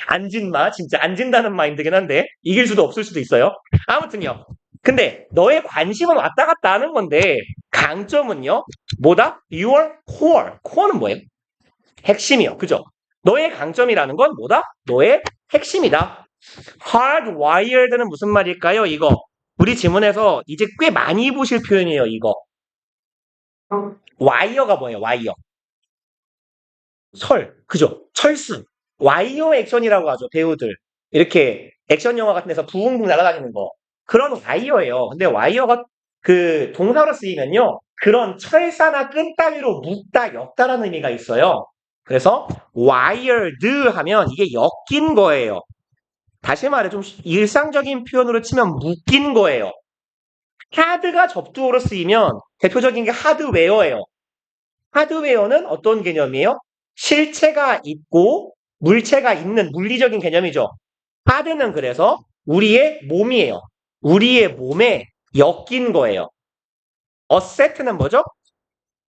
안 진마 진짜 안 진다는 마인드긴 한데 이길 수도 없을 수도 있어요. 아무튼요. 근데 너의 관심은 왔다 갔다 하는 건데 강점은요. 뭐다? Your core. core는 뭐예요? 핵심이요. 그죠? 너의 강점이라는 건 뭐다? 너의 핵심이다. hardwired는 무슨 말일까요? 이거. 우리 지문에서 이제 꽤 많이 보실 표현이에요. 이거. 와이어가 뭐예요? 와이어. 그죠? 철수. 와이어 액션이라고 하죠. 배우들. 이렇게 액션 영화 같은 데서 부웅부웅 날아다니는 거. 그런 와이어예요. 근데 와이어가 그 동사로 쓰이면요. 그런 철사나 끈 따위로 묶다, 엮다라는 의미가 있어요. 그래서 wired 하면 이게 엮인 거예요. 다시 말해 좀 일상적인 표현으로 치면 묶인 거예요. 하드가 접두어로 쓰이면 대표적인 게 하드웨어예요. 하드웨어는 어떤 개념이에요? 실체가 있고 물체가 있는 물리적인 개념이죠. 하드는 그래서 우리의 몸이에요. 우리의 몸에 엮인 거예요. 어세트는 뭐죠?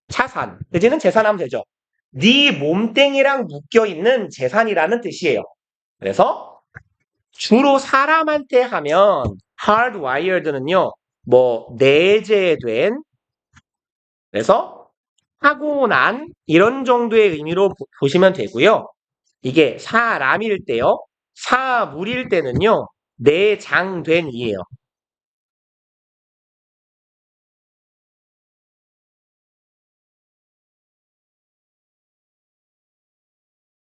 자산. 이제는 재산하면 되죠. 네 몸땡이랑 묶여있는 재산이라는 뜻이에요. 그래서 주로 사람한테 하면 hardwired는요. 뭐 내재된 그래서 타고난 이런 정도의 의미로 보시면 되고요. 이게 사람일 때요. 사물일 때는요. 내장된이에요.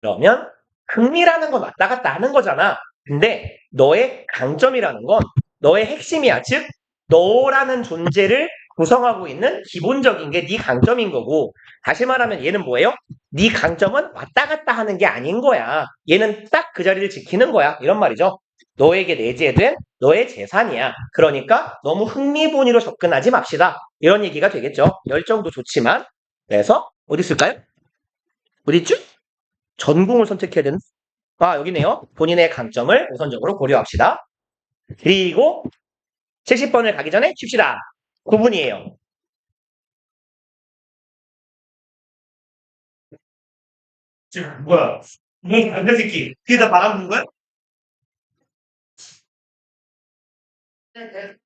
그러면 흥미라는 건 왔다 갔다 하는 거잖아. 근데 너의 강점이라는 건 너의 핵심이야. 즉 너라는 존재를 구성하고 있는 기본적인 게 네 강점인 거고 다시 말하면 얘는 뭐예요? 네 강점은 왔다 갔다 하는 게 아닌 거야. 얘는 딱 그 자리를 지키는 거야. 이런 말이죠. 너에게 내재된 너의 재산이야. 그러니까 너무 흥미본위로 접근하지 맙시다. 이런 얘기가 되겠죠. 열정도 좋지만 그래서 어디 있을까요? 어디 있죠? 전공을 선택해야 되는 여기네요. 본인의 강점을 우선적으로 고려합시다. 그리고 70번을 가기 전에 칩시다. 9분이에요. 지금 뭐야? 뭐 반대 새끼. 그게 다 바람 분 거야? 네.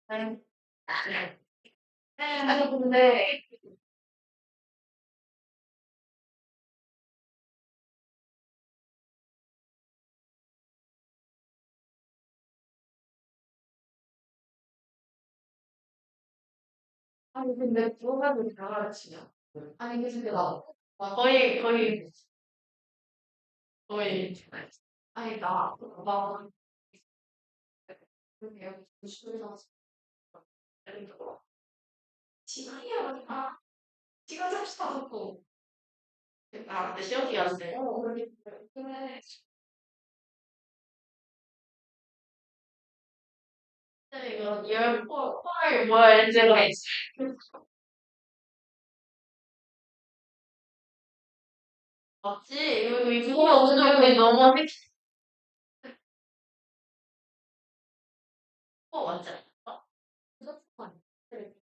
아니 근데 아니 근데 들어가면 다 가르치냐? 아니 근데 나 거의 아니 나 여기 주식회사 시간이야 시간 잠시 다 줬고 몇 시간이 안 돼? 그래. 이거 열 뭐야 이제가 맞지? 이거 운동이 너무 맞지?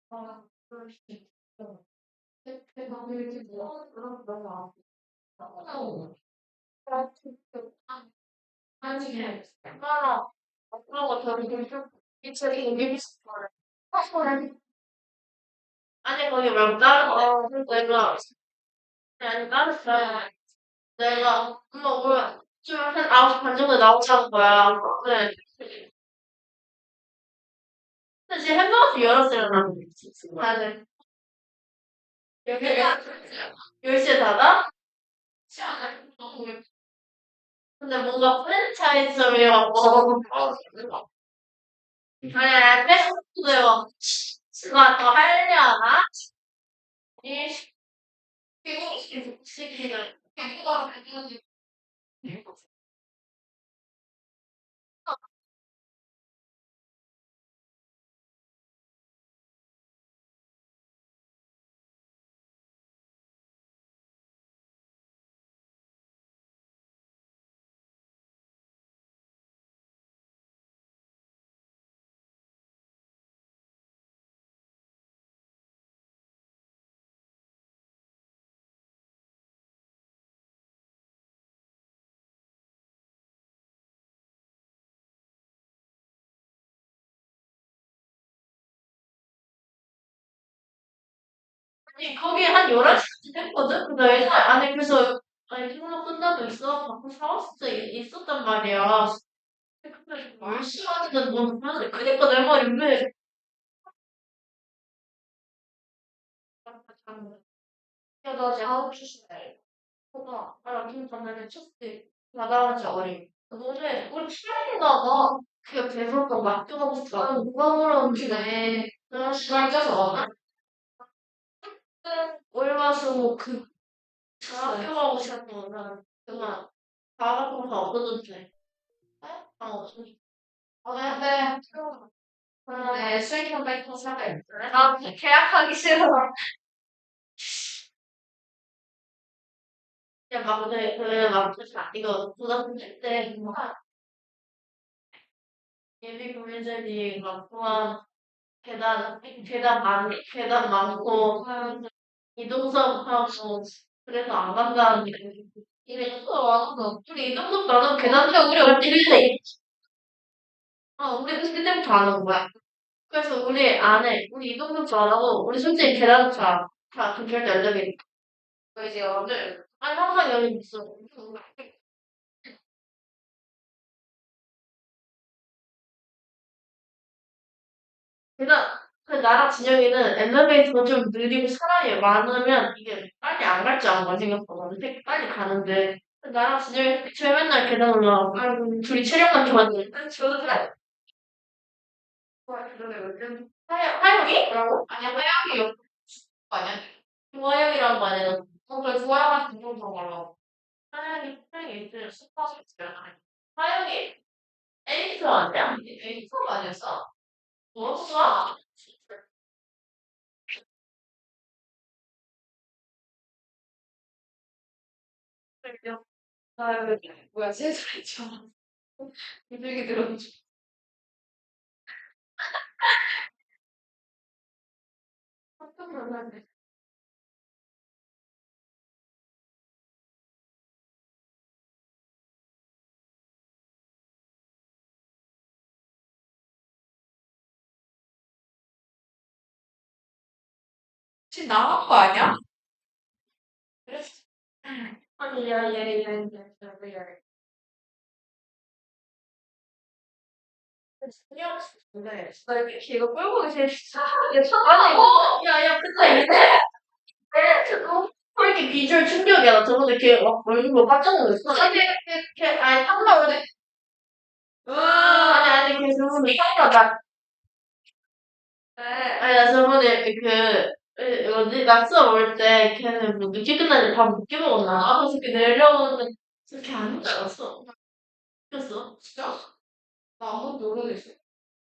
아, 그럴 수 있어. 아니 거기 말고 다른 데 내가 엄마 오늘 좀한 9시 반 정도에 나오자는 거야. 네. 근데 지금 햄버거 열었어요. 다들. 여기 10시에 닫아? 근데 뭔가 프랜차이즈점이라고. 아니, 그래요. 누가 더 하려나? 이 시기를 아니 거기 한 11시쯤 됐거든? 근데 애들 안에 그래서 아니 피부로 끝나도 있어 갖고 사왔을 때 있었단 말이야. 근데 10시간이나 너무 그래. 그니까 내 말이 왜 야, 나 이제 9시 에 나 진짜 내가 쳤지. 나가는지 어리. 오늘 우리 프렌드가 그냥 배부르고 맡겨가고 싶어. 누가 물어보지 왜? 시간 쪄서 와. 월화수 학교 가고 싶으면 그만 바라보면 없어졌지. 네? 없어졌지. 근데 그런데 수익형 백터 사가 있잖아. 나 계약하기 싫어. 그냥 막 막 이거 부담 때 예비 고민들이 막 그만 계단 많고 이동섭하고 그래서 안 간다는 게 이랬어. 우리 이동섭 나는 계단 때 우리 어딜 우리 그때부터 안 한 거야. 그래서 우리 이동섭도 안 하고 우리 솔직히 계단도 다 동결 연락이 이제 오늘 아니 항상 연락 있어. 그러니까 나랑 진영이는 엘리베이터가 좀 느리고 사람이 많으면 이게 빨리 안 갈 줄 알아 생각보다 되게 빨리 가는데 나랑 진영이 제일 맨날 계단 올라가고 둘이 체력만 좋았는데 저도 잘 그러네 요즘 하영이? 뭐라고? 아니야 하영이 옆 아니야? 조하영이란 말이야. 그래 조하영한테 좀 더 말라. 하영이 이제 스파서 있잖아. 하영이 에이스 아니야? 에이스가 아니었어? 뭐였어? 아, 뭐야, 세수했죠. 힘들게 들었지. 깜짝 놀랐네. 지금 나간 거 아니야? 그랬어. 아니, 야, 그냥, 근데, 나 이렇게 이거 끌고 계실 아니, 근데 이렇게 비주얼 충격이야. 나 저번에 걔 막 얼굴 뭐 깜짝 놀랐어. 아니, 상관없는데. 걔 저번에 상관 아니, 나 저번에 뭐지, 낙서 먹을 때 걔는 뭐 늦게 끝나는데 밥 늦게 먹었나? 그래서 이렇게 내려오는데 그렇게 안 오지 않았어. 그랬어. 진짜? 나 아무것도 모르겠어.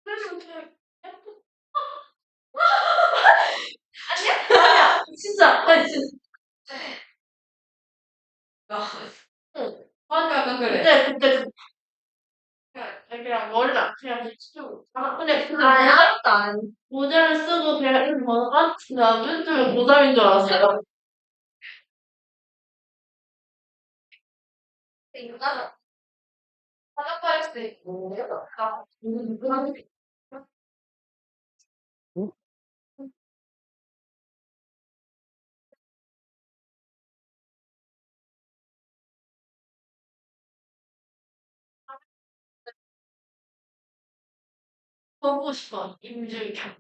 그래서 그냥, 아니야? 진짜, 아니, 진짜. 응. 맞아, 그래. 그냥 몰라. 그냥 좀. 근데 아무것도 안 모자를 쓰고 그냥 이렇게 번호가 나 맨날 모자인 줄 알았어요. 인간은 화장할 수도 있고. 보고 싶어. 임준경.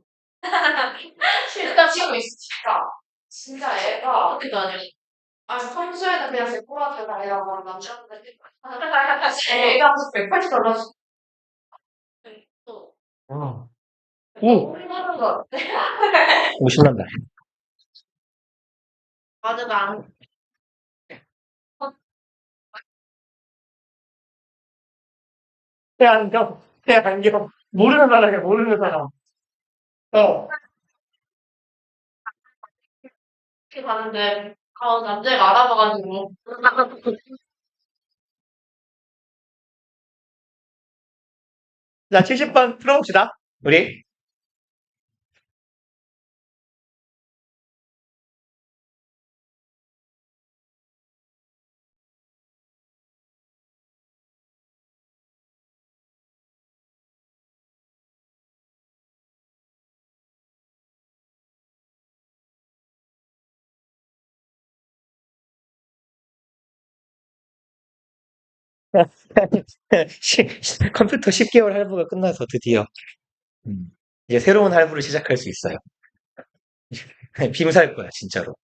실감 치고 있어, 진짜. 진짜 애가 어떻게 하냐. 평소에는 그냥 제 꼬라지 달라고 남자분들 애가 180 달라서 또 우! 우리 하는 거. 오, 신난다. 맞아, 나. 태안경, 태안경. 모르는 사람이야, 모르는 사람. 어. 이렇게 가는데, 남자가 알아봐가지고. 자, 70번 풀어봅시다. 우리. 컴퓨터 10개월 할부가 끝나서 드디어 이제 새로운 할부를 시작할 수 있어요. 빔살 거야, 진짜로.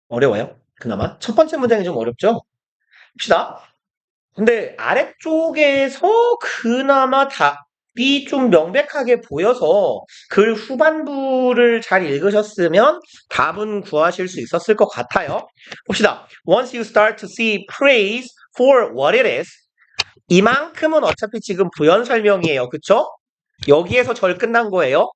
어려워요? 그나마? 첫 번째 문장이 좀 어렵죠? 봅시다. 근데 아래쪽에서 그나마 답이 좀 명백하게 보여서 글 후반부를 잘 읽으셨으면 답은 구하실 수 있었을 것 같아요. 봅시다. Once you start to see praise for what it is, 이만큼은 어차피 지금 부연 설명이에요. 그쵸? 여기에서 절 끝난 거예요.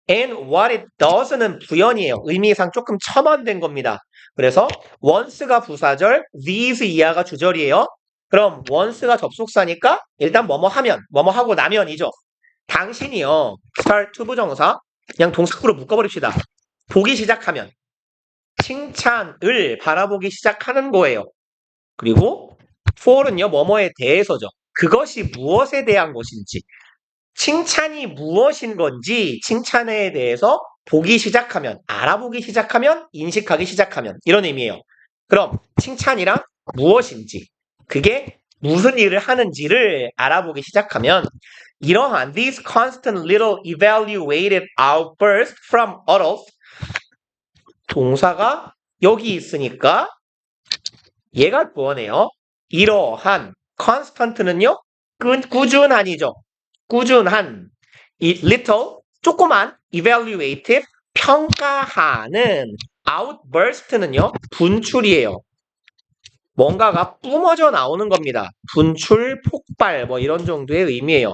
And what it does는 부연이에요. 의미상 조금 첨언된 겁니다. 그래서 once가 부사절, these 이하가 주절이에요. 그럼 once가 접속사니까 일단 뭐뭐 하면, 뭐뭐 하고 나면이죠. 당신이요. start to 부정사 그냥 동사구로 묶어버립시다. 보기 시작하면 칭찬을 바라보기 시작하는 거예요. 그리고 for는요. 뭐뭐에 대해서죠. 그것이 무엇에 대한 것인지 칭찬이 무엇인 건지 칭찬에 대해서 보기 시작하면, 알아보기 시작하면, 인식하기 시작하면 이런 의미예요. 그럼 칭찬이란 무엇인지, 그게 무슨 일을 하는지를 알아보기 시작하면 이러한 these constant little evaluated outbursts from others 동사가 여기 있으니까 얘가 뭐네요? 이러한 constant는요? 꾸준한이죠. 꾸준한 이 little 조그만 evaluative 평가하는 outburst는요 분출이에요. 뭔가가 뿜어져 나오는 겁니다. 분출, 폭발 뭐 이런 정도의 의미예요.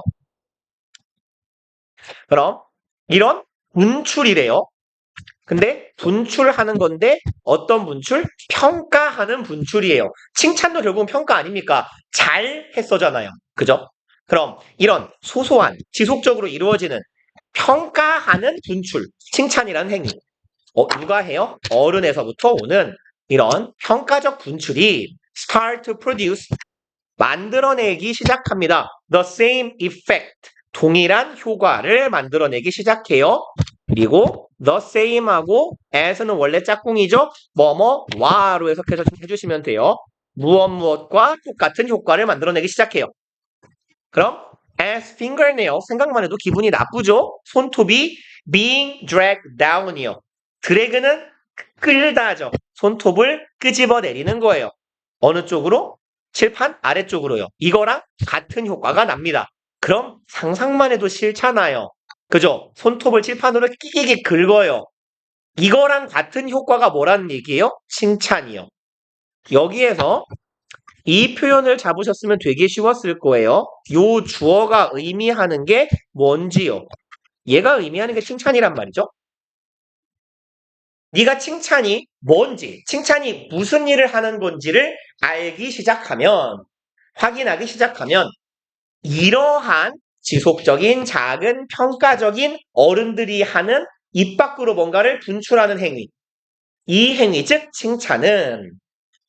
그럼 이런 분출이래요. 근데 분출하는 건데 어떤 분출? 평가하는 분출이에요. 칭찬도 결국은 평가 아닙니까? 잘 했어잖아요. 그죠? 그럼 이런 소소한 지속적으로 이루어지는 평가하는 분출, 칭찬이라는 행위. 누가 해요? 어른에서부터 오는 이런 평가적 분출이 start to produce 만들어내기 시작합니다. The same effect 동일한 효과를 만들어내기 시작해요. 그리고 the same하고 as는 원래 짝꿍이죠. 뭐뭐와로 해석해서 해주시면 돼요. 무엇과 똑같은 효과를 만들어내기 시작해요. 그럼 as fingernail 생각만 해도 기분이 나쁘죠. 손톱이 being dragged down이요. 드래그는 끌다죠. 손톱을 끄집어 내리는 거예요. 어느 쪽으로? 칠판 아래쪽으로요. 이거랑 같은 효과가 납니다. 그럼 상상만 해도 싫잖아요. 그죠? 손톱을 칠판으로 끼기기 긁어요. 이거랑 같은 효과가 뭐라는 얘기예요? 칭찬이요. 여기에서 이 표현을 잡으셨으면 되게 쉬웠을 거예요. 요 주어가 의미하는 게 뭔지요? 얘가 의미하는 게 칭찬이란 말이죠. 네가 칭찬이 뭔지, 칭찬이 무슨 일을 하는 건지를 알기 시작하면, 확인하기 시작하면 이러한 지속적인 작은 평가적인 어른들이 하는 입 밖으로 뭔가를 분출하는 행위. 이 행위, 즉 칭찬은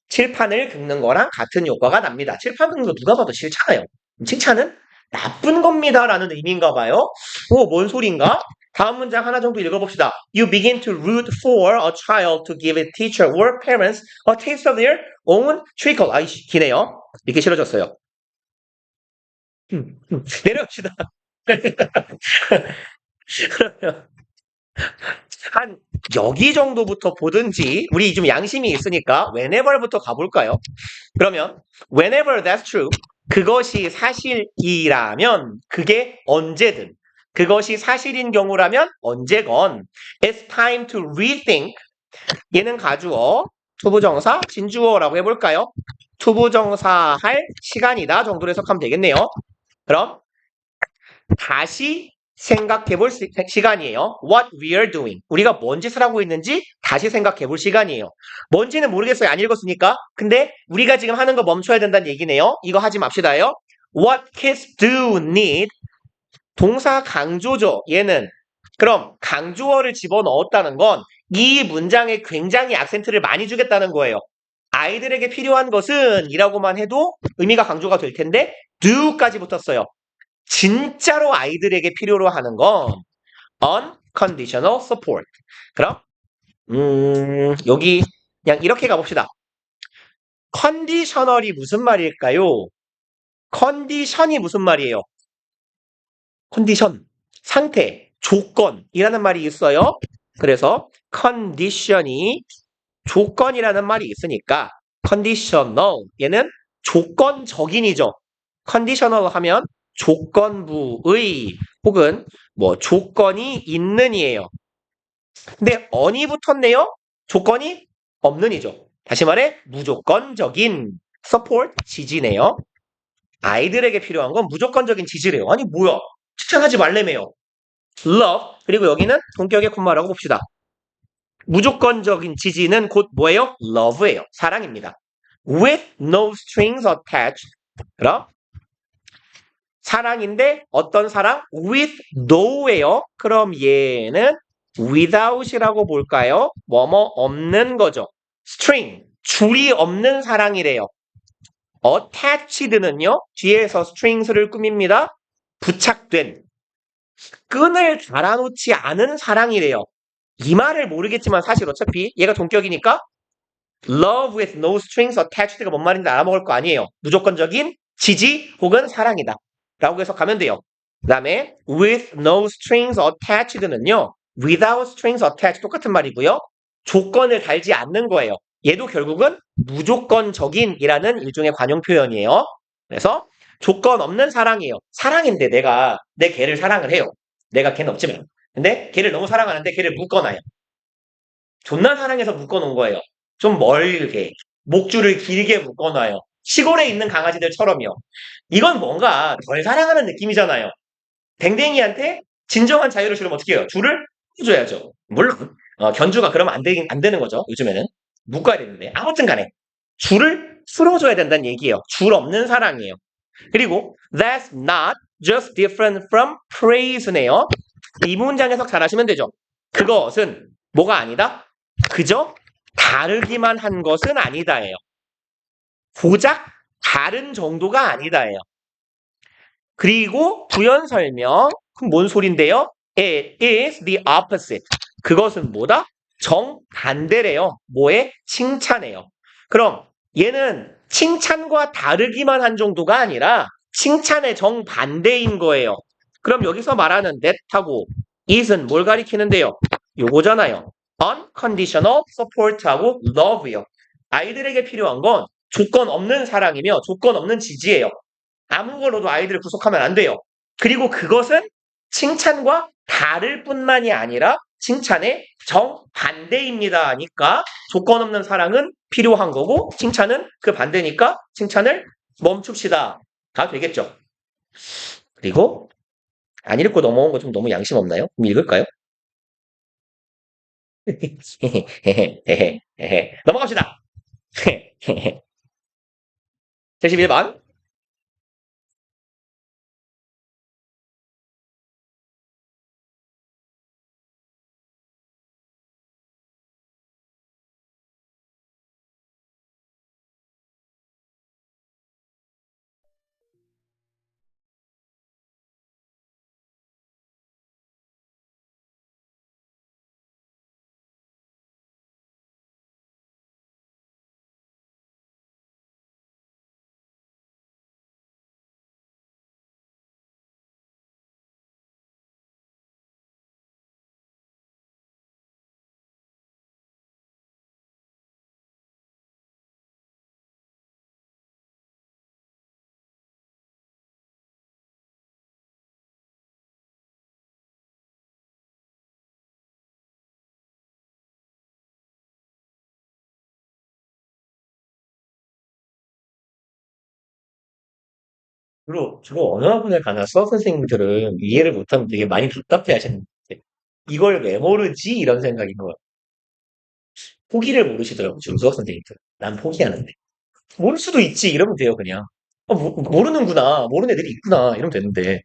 칠판을 긁는 거랑 같은 효과가 납니다. 칠판 긁는 거 누가 봐도 싫잖아요. 칭찬은 나쁜 겁니다라는 의미인가 봐요. 뭔 소린가? 다음 문장 하나 정도 읽어봅시다. You begin to root for a child to give a teacher or parents a taste of their own treacle. 아이씨, 기네요. 읽기 싫어졌어요. 내려갑시다. 그러면 한 여기 정도부터 보든지 우리 좀 양심이 있으니까 whenever부터 가볼까요? 그러면 whenever that's true 그것이 사실이라면 그게 언제든 그것이 사실인 경우라면 언제건 it's time to rethink 얘는 가주어 투부정사 진주어라고 해볼까요? 투부정사 할 시간이다 정도로 해석하면 되겠네요. 그럼 다시 생각해 볼 시간이에요. What we are doing. 우리가 뭔 짓을 하고 있는지 다시 생각해 볼 시간이에요. 뭔지는 모르겠어요. 안 읽었으니까. 근데 우리가 지금 하는 거 멈춰야 된다는 얘기네요. 이거 하지 맙시다요. What kids do need. 동사 강조죠. 얘는. 그럼 강조어를 집어넣었다는 건 이 문장에 굉장히 악센트를 많이 주겠다는 거예요. 아이들에게 필요한 것은 이라고만 해도 의미가 강조가 될 텐데 do까지 붙었어요. 진짜로 아이들에게 필요로 하는 건 unconditional support. 그럼 여기 그냥 이렇게 가봅시다. 컨디셔널이 무슨 말일까요? 컨디션이 무슨 말이에요? 컨디션, 상태, 조건이라는 말이 있어요. 그래서 컨디션이 조건이라는 말이 있으니까 conditional 얘는 조건적인이죠. conditional 하면 조건부의 혹은 뭐 조건이 있는이에요. 근데 on이 붙었네요. 조건이 없는이죠. 다시 말해 무조건적인 support 지지네요. 아이들에게 필요한 건 무조건적인 지지래요. 아니 뭐야? 칭찬하지 말래매요. love 그리고 여기는 동격의 콤마라고 봅시다. 무조건적인 지지는 곧 뭐예요? love예요. 사랑입니다. with no strings attached. 그럼 사랑인데 어떤 사랑? with no예요. 그럼 얘는 without이라고 볼까요? 뭐뭐 없는 거죠. string, 줄이 없는 사랑이래요. attached는요. 뒤에서 strings를 꾸밉니다. 부착된, 끈을 달아놓지 않은 사랑이래요. 이 말을 모르겠지만 사실 어차피 얘가 동격이니까 love with no strings attached가 뭔 말인지 알아먹을 거 아니에요. 무조건적인 지지 혹은 사랑이다. 라고 해석하면 돼요. 그 다음에 with no strings attached는요. without strings attached 똑같은 말이고요. 조건을 달지 않는 거예요. 얘도 결국은 무조건적인이라는 일종의 관용 표현이에요. 그래서 조건 없는 사랑이에요. 사랑인데 내가 내 개를 사랑을 해요. 내가 걔는 없지만. 근데 걔를 너무 사랑하는데 걔를 묶어놔요. 존나 사랑해서 묶어놓은 거예요. 좀 멀게. 목줄을 길게 묶어놔요. 시골에 있는 강아지들처럼요. 이건 뭔가 덜 사랑하는 느낌이잖아요. 댕댕이한테 진정한 자유를 주려면 어떻게 해요? 줄을 풀어줘야죠. 물론 견주가 그러면 안 되는 거죠. 요즘에는 묶어야 되는데 아무튼 간에 줄을 풀어줘야 된다는 얘기예요. 줄 없는 사랑이에요. 그리고 that's not just different from praise네요. 이 문장 해석 잘 하시면 되죠. 그것은 뭐가 아니다? 그저 다르기만 한 것은 아니다예요. 고작 다른 정도가 아니다예요. 그리고 부연 설명. 그럼 뭔 소린데요? It is the opposite. 그것은 뭐다? 정반대래요. 뭐에? 칭찬해요. 그럼 얘는 칭찬과 다르기만 한 정도가 아니라 칭찬의 정반대인 거예요. 그럼 여기서 말하는 that하고 is은 뭘 가리키는데요? 요거잖아요. unconditional support하고 love요. 아이들에게 필요한 건 조건 없는 사랑이며 조건 없는 지지예요. 아무걸로도 아이들을 구속하면 안 돼요. 그리고 그것은 칭찬과 다를 뿐만이 아니라 칭찬의 정반대입니다. 하니까 조건 없는 사랑은 필요한 거고 칭찬은 그 반대니까 칭찬을 멈춥시다. 가 되겠죠. 그리고 안 읽고 넘어온 거 좀 너무 양심 없나요? 그럼 읽을까요? 넘어갑시다. 71번. 그리고 저거 어느 학원에 가나 수학 선생님들은 이해를 못하면 되게 많이 답답해 하시는데 이걸 왜 모르지? 이런 생각인 거예요. 포기를 모르시더라고요. 지금 수학 선생님들. 난 포기하는데. 모를 수도 있지. 이러면 돼요, 그냥. 모르는구나. 모르는 애들이 있구나. 이러면 되는데.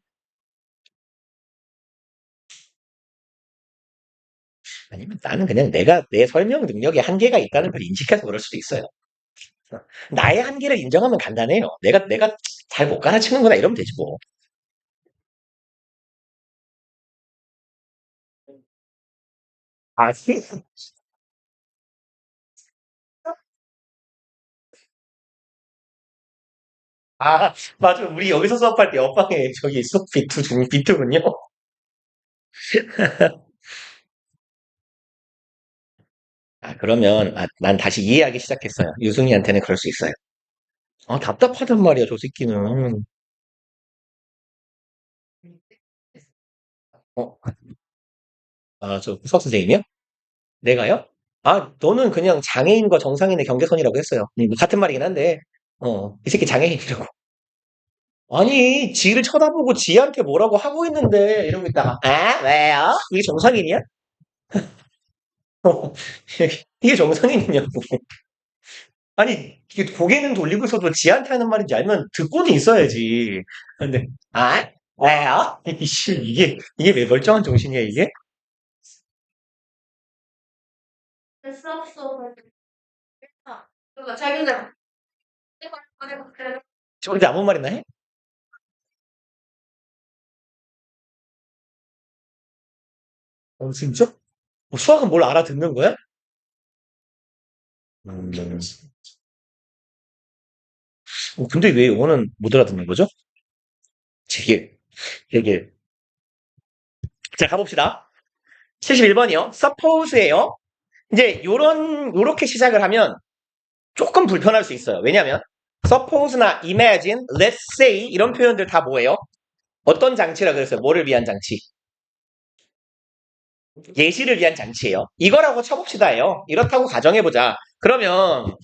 아니면 나는 그냥 내 설명 능력에 한계가 있다는 걸 인식해서 그럴 수도 있어요. 나의 한계를 인정하면 간단해요. 내가 잘 못 가르치는구나. 이러면 되지, 뭐. 아, 맞아. 우리 여기서 수업할 때 옆방에 저기 수업 비투군요. 그러면, 난 다시 이해하기 시작했어요. 유승이한테는 그럴 수 있어요. 답답하단 말이야, 저 새끼는. 어, 저 수학 선생님이요? 내가요? 너는 그냥 장애인과 정상인의 경계선이라고 했어요. 같은 말이긴 한데, 이 새끼 장애인이라고. 아니, 지를 쳐다보고 지한테 뭐라고 하고 있는데, 이러고 있다가, 왜요? 이게 정상인이야? 이게 정상인이냐고. 아니, 이게 고개는 돌리고 있어도 지한테 하는 말인지 알면 듣고는 있어야지. 근데, 왜요? 이게 왜 멀쩡한 정신이야, 이게? 됐어, 없어. 그거 자기는 저한테 아무 말이나 해? 진짜? 수학은 뭘 알아듣는 거야? 음, 근데 왜 영어는 못 알아듣는 거죠? 되게. 자, 가봅시다. 71번이요. suppose예요. 이제 요렇게 시작을 하면 조금 불편할 수 있어요. 왜냐면 suppose나 imagine, let's say 이런 표현들 다 뭐예요? 어떤 장치라 그랬어요? 뭐를 위한 장치? 예시를 위한 장치예요. 이거라고 쳐봅시다예요. 이렇다고 가정해보자. 그러면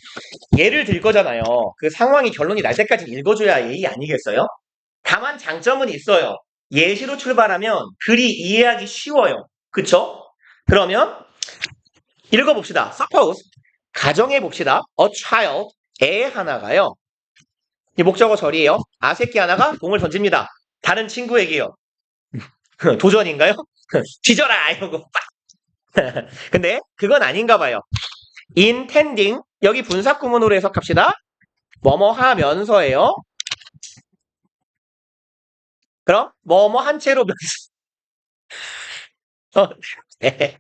예를 들 거잖아요. 그 상황이 결론이 날 때까지 읽어줘야 예의 아니겠어요? 다만 장점은 있어요. 예시로 출발하면 글이 이해하기 쉬워요. 그쵸? 그러면 읽어봅시다. Suppose 가정해 봅시다. A child 애 하나가요. 이 목적어 절이에요. 아새끼 하나가 공을 던집니다. 다른 친구에게요. 도전인가요? 뒤져라 이러고 빡. 근데 그건 아닌가 봐요. intending 여기 분사 구문으로 해석합시다. 뭐뭐 하면서예요. 그럼 뭐뭐 한 채로 네.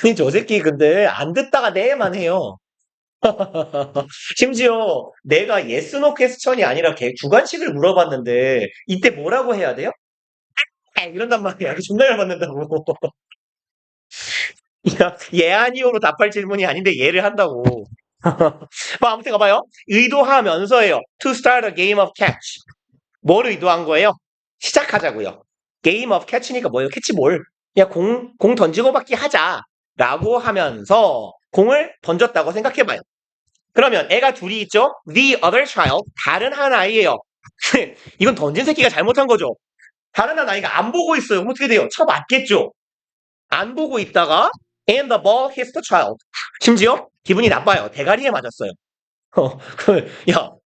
아니 저 새끼 근데 안 듣다가 네만 해요. 심지어 내가 yes no 퀘스천이 아니라 걔 주관식을 물어봤는데 이때 뭐라고 해야 돼요? 이런단 말이야. 존나 열받는다고. 야, 예 아니오로 답할 질문이 아닌데 예를 한다고. 뭐 아무튼 가봐요. 의도하면서예요. To start a game of catch. 뭘 의도한 거예요? 시작하자고요. Game of catch니까 뭐예요? 캐치볼. 그냥 공 던지고 받기 하자. 라고 하면서 공을 던졌다고 생각해봐요. 그러면 애가 둘이 있죠? The other child. 다른 한 아이예요. 이건 던진 새끼가 잘못한 거죠. 다른 한 아이가 안 보고 있어요. 그럼 어떻게 돼요? 쳐 맞겠죠? 안 보고 있다가 and the ball hits the child. 심지어 기분이 나빠요. 대가리에 맞았어요.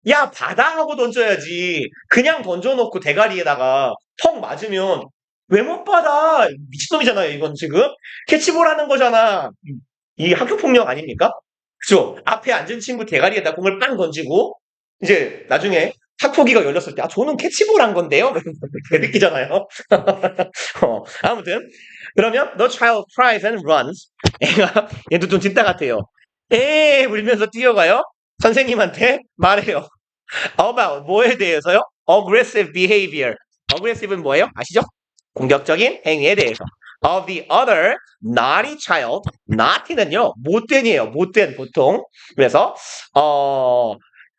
야, 받아 하고 던져야지. 그냥 던져놓고 대가리에다가 턱 맞으면 왜 못 받아? 미친놈이잖아요, 이건 지금. 캐치볼 하는 거잖아. 이 학교폭력 아닙니까? 그죠? 앞에 앉은 친구 대가리에다 공을 빵 던지고, 이제 나중에 학폭위가 열렸을 때, 저는 캐치볼 한 건데요? 느끼잖아요. 아무튼. 그러면, the child cries and runs. 얘도 좀 진짜 같아요. 울면서 뛰어가요. 선생님한테 말해요. About 뭐에 대해서요? Aggressive behavior. Aggressive는 뭐예요? 아시죠? 공격적인 행위에 대해서. Of the other naughty child. naughty는요 못된이에요. 못된 보통. 그래서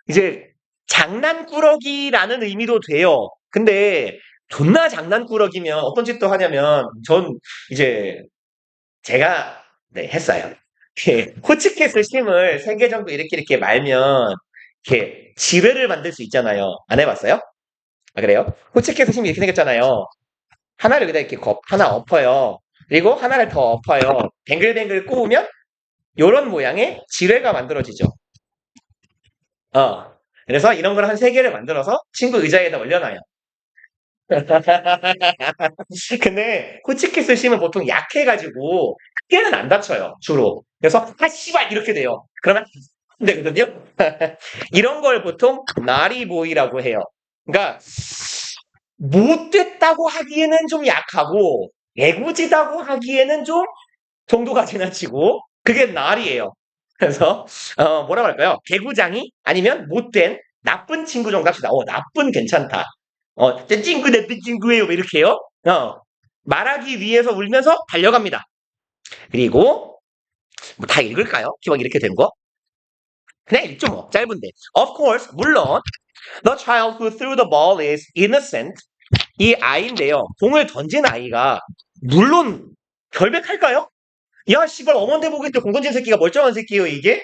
이제 장난꾸러기라는 의미도 돼요. 근데 존나 장난꾸러기면 어떤 짓도 하냐면 전 이제 제가 네 했어요. 호치켓을 심을 3개 정도 이렇게 말면 이렇게 지뢰를 만들 수 있잖아요. 안 해봤어요? 아, 그래요? 호치켓을 심이 이렇게 생겼잖아요. 하나를 여기다 이렇게 하나 엎어요. 그리고 하나를 더 엎어요. 뱅글뱅글 꼬우면 요런 모양의 지뢰가 만들어지죠. 그래서 이런 걸 한 3개를 만들어서 친구 의자에다 올려놔요. 근데 호치켓을 심으면 보통 약해가지고 크게는 안 다쳐요. 주로. 그래서 씨발 이렇게 돼요. 그러면 안 되거든요. 이런 걸 보통 나리보이라고 해요. 그러니까 못됐다고 하기에는 좀 약하고 애구지다고 하기에는 좀 정도가 지나치고 그게 날이에요. 그래서 뭐라고 할까요? 개구장이 아니면 못된 나쁜 친구 정도 합시다. 나쁜 괜찮다. 제 친구 나쁜 친구예요. 왜 이렇게 해요? 말하기 위해서 울면서 달려갑니다. 그리고 뭐 다 읽을까요? 기왕 이렇게 된 거? 그냥 읽죠 뭐. 짧은데. Of course, 물론 the child who threw the ball is innocent. 이 아이인데요. 공을 던진 아이가 물론 결백할까요? 야, 씨발, 엄원대 보고 있는데 공 던진 새끼가 멀쩡한 새끼예요, 이게?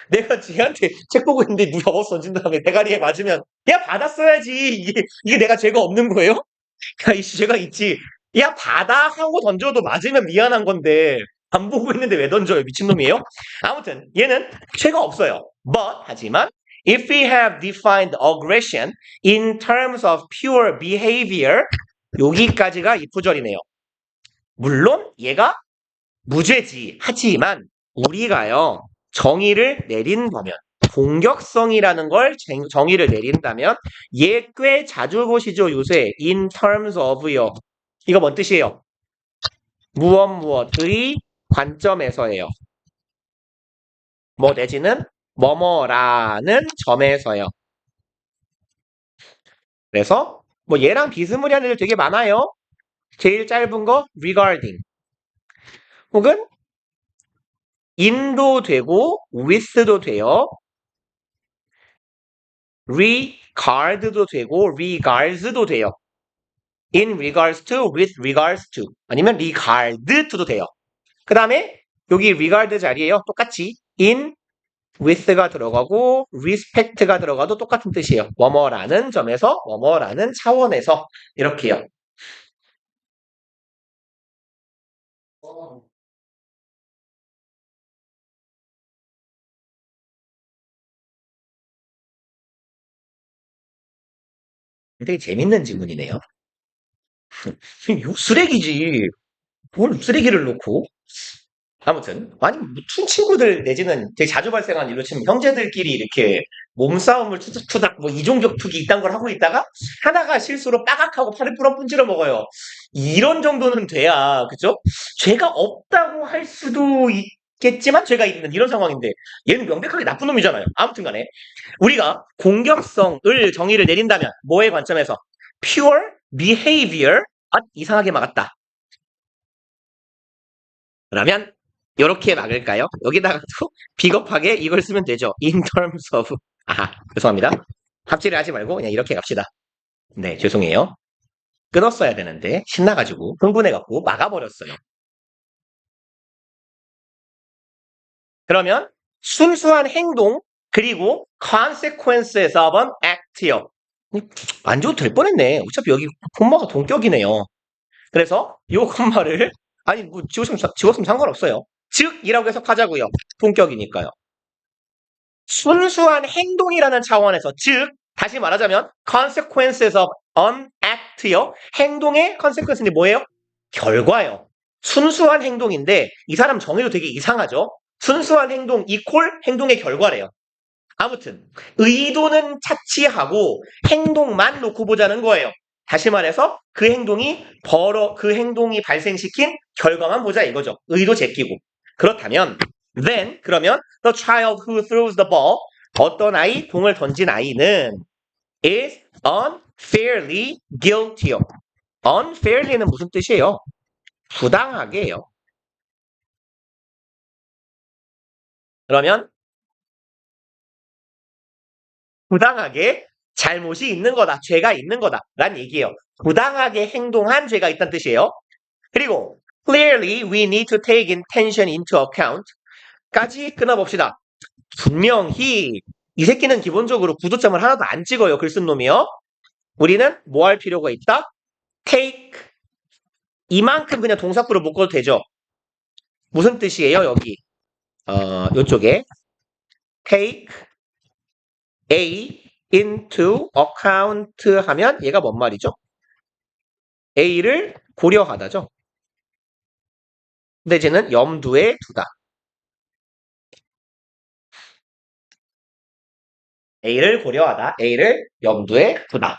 내가 쟤한테 책 보고 있는데 누가 버스 던진 다음에 대가리에 맞으면, 야, 받았어야지. 이게 내가 죄가 없는 거예요? 야, 이씨, 죄가 있지. 야, 받아 하고 던져도 맞으면 미안한 건데, 안 보고 있는데 왜 던져요? 미친놈이에요? 아무튼, 얘는 죄가 없어요. But, 하지만, if we have defined aggression in terms of pure behavior, 여기까지가 이 구절이네요. 물론, 얘가 무죄지. 하지만 우리가요. 정의를 내린다면 공격성이라는 걸 정의를 내린다면 얘 꽤 자주 보시죠. 요새 in terms of요. 이거 뭔 뜻이에요? 무엇의 관점에서예요. 뭐 내지는 뭐뭐라는 점에서요. 그래서 뭐 얘랑 비스무리한 애들 되게 많아요. 제일 짧은 거 regarding 혹은 in도 되고 with도 돼요. regard도 되고 regards도 돼요. in regards to, with regards to 아니면 regard to도 돼요. 그 다음에 여기 regard 자리에요. 똑같이 in with가 들어가고 respect가 들어가도 똑같은 뜻이에요. 뭐뭐라는 점에서 뭐뭐라는 차원에서 이렇게요. 되게 재밌는 질문이네요. 이거 쓰레기지. 뭘 쓰레기를 놓고? 아무튼 아니 무슨 친구들 내지는 되게 자주 발생하는 일로 치면 형제들끼리 이렇게 몸싸움을 투닥투닥 뭐 이종격 투기 이딴 걸 하고 있다가 하나가 실수로 빠각하고 팔을 부러pun질러 먹어요. 이런 정도는 돼야 그죠? 죄가 없다고 할 수도 있겠지만 죄가 있는 이런 상황인데 얘는 명백하게 나쁜 놈이잖아요. 아무튼간에 우리가 공격성을 정의를 내린다면 뭐의 관점에서 pure behavior 이상하게 막았다. 그러면 이렇게 막을까요? 여기다가 또 비겁하게 이걸 쓰면 되죠. In terms of 죄송합니다. 합치를 하지 말고 그냥 이렇게 갑시다. 네, 죄송해요. 끊었어야 되는데 신나가지고 흥분해갖고 막아버렸어요. 그러면 순수한 행동 그리고 consequences of an act요. 안 줘도 될 뻔했네. 어차피 여기 콤마가 동격이네요. 그래서 이 콤마를 아니 뭐 지웠으면 상관없어요. 즉이라고 해석하자고요. 동격이니까요. 순수한 행동이라는 차원에서 즉 다시 말하자면 consequences of an act요. 행동의 consequence는 뭐예요? 결과예요. 순수한 행동인데 이 사람 정의도 되게 이상하죠. 순수한 행동 이퀄 행동의 결과래요. 아무튼 의도는 차치하고 행동만 놓고 보자는 거예요. 다시 말해서 그 행동이 발생시킨 결과만 보자 이거죠. 의도 제끼고. 그렇다면 then 그러면 the child who throws the ball 어떤 아이 공을 던진 아이는 is unfairly guilty요. unfairly는 무슨 뜻이에요? 부당하게요. 그러면 부당하게 잘못이 있는 거다. 죄가 있는 거다. 라는 얘기예요. 부당하게 행동한 죄가 있다는 뜻이에요. 그리고 clearly we need to take intention into account 까지 끊어봅시다. 분명히 이 새끼는 기본적으로 구도점을 하나도 안 찍어요. 글 쓴 놈이요. 우리는 뭐 할 필요가 있다? take 이만큼 그냥 동사구로 묶어도 되죠. 무슨 뜻이에요? 여기 요쪽에 take A into account 하면 얘가 뭔 말이죠? A를 고려하다죠. 근데 쟤는 염두에 두다. A를 고려하다. A를 염두에 두다.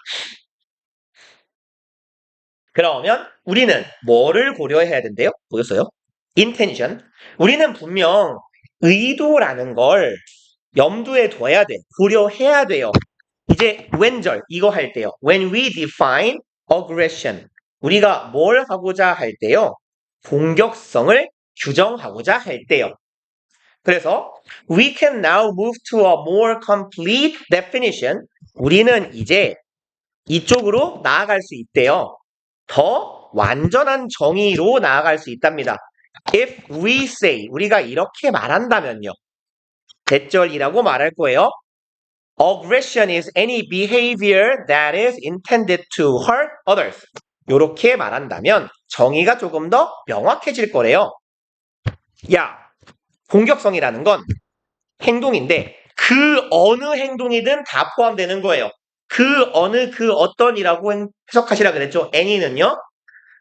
그러면 우리는 뭐를 고려해야 된대요? 보였어요? intention. 우리는 분명 의도라는 걸 염두에 둬야 돼. 고려해야 돼요. 이제 when절 이거 할 때요. When we define aggression. 우리가 뭘 하고자 할 때요. 공격성을 규정하고자 할 때요. 그래서 we can now move to a more complete definition. 우리는 이제 이쪽으로 나아갈 수 있대요. 더 완전한 정의로 나아갈 수 있답니다. If we say 우리가 이렇게 말한다면요. 대절이라고 말할 거예요. Aggression is any behavior that is intended to hurt others. 이렇게 말한다면 정의가 조금 더 명확해질 거래요. 야, 공격성이라는 건 행동인데 그 어느 행동이든 다 포함되는 거예요. 그 어떤이라고 해석하시라 그랬죠. any는요.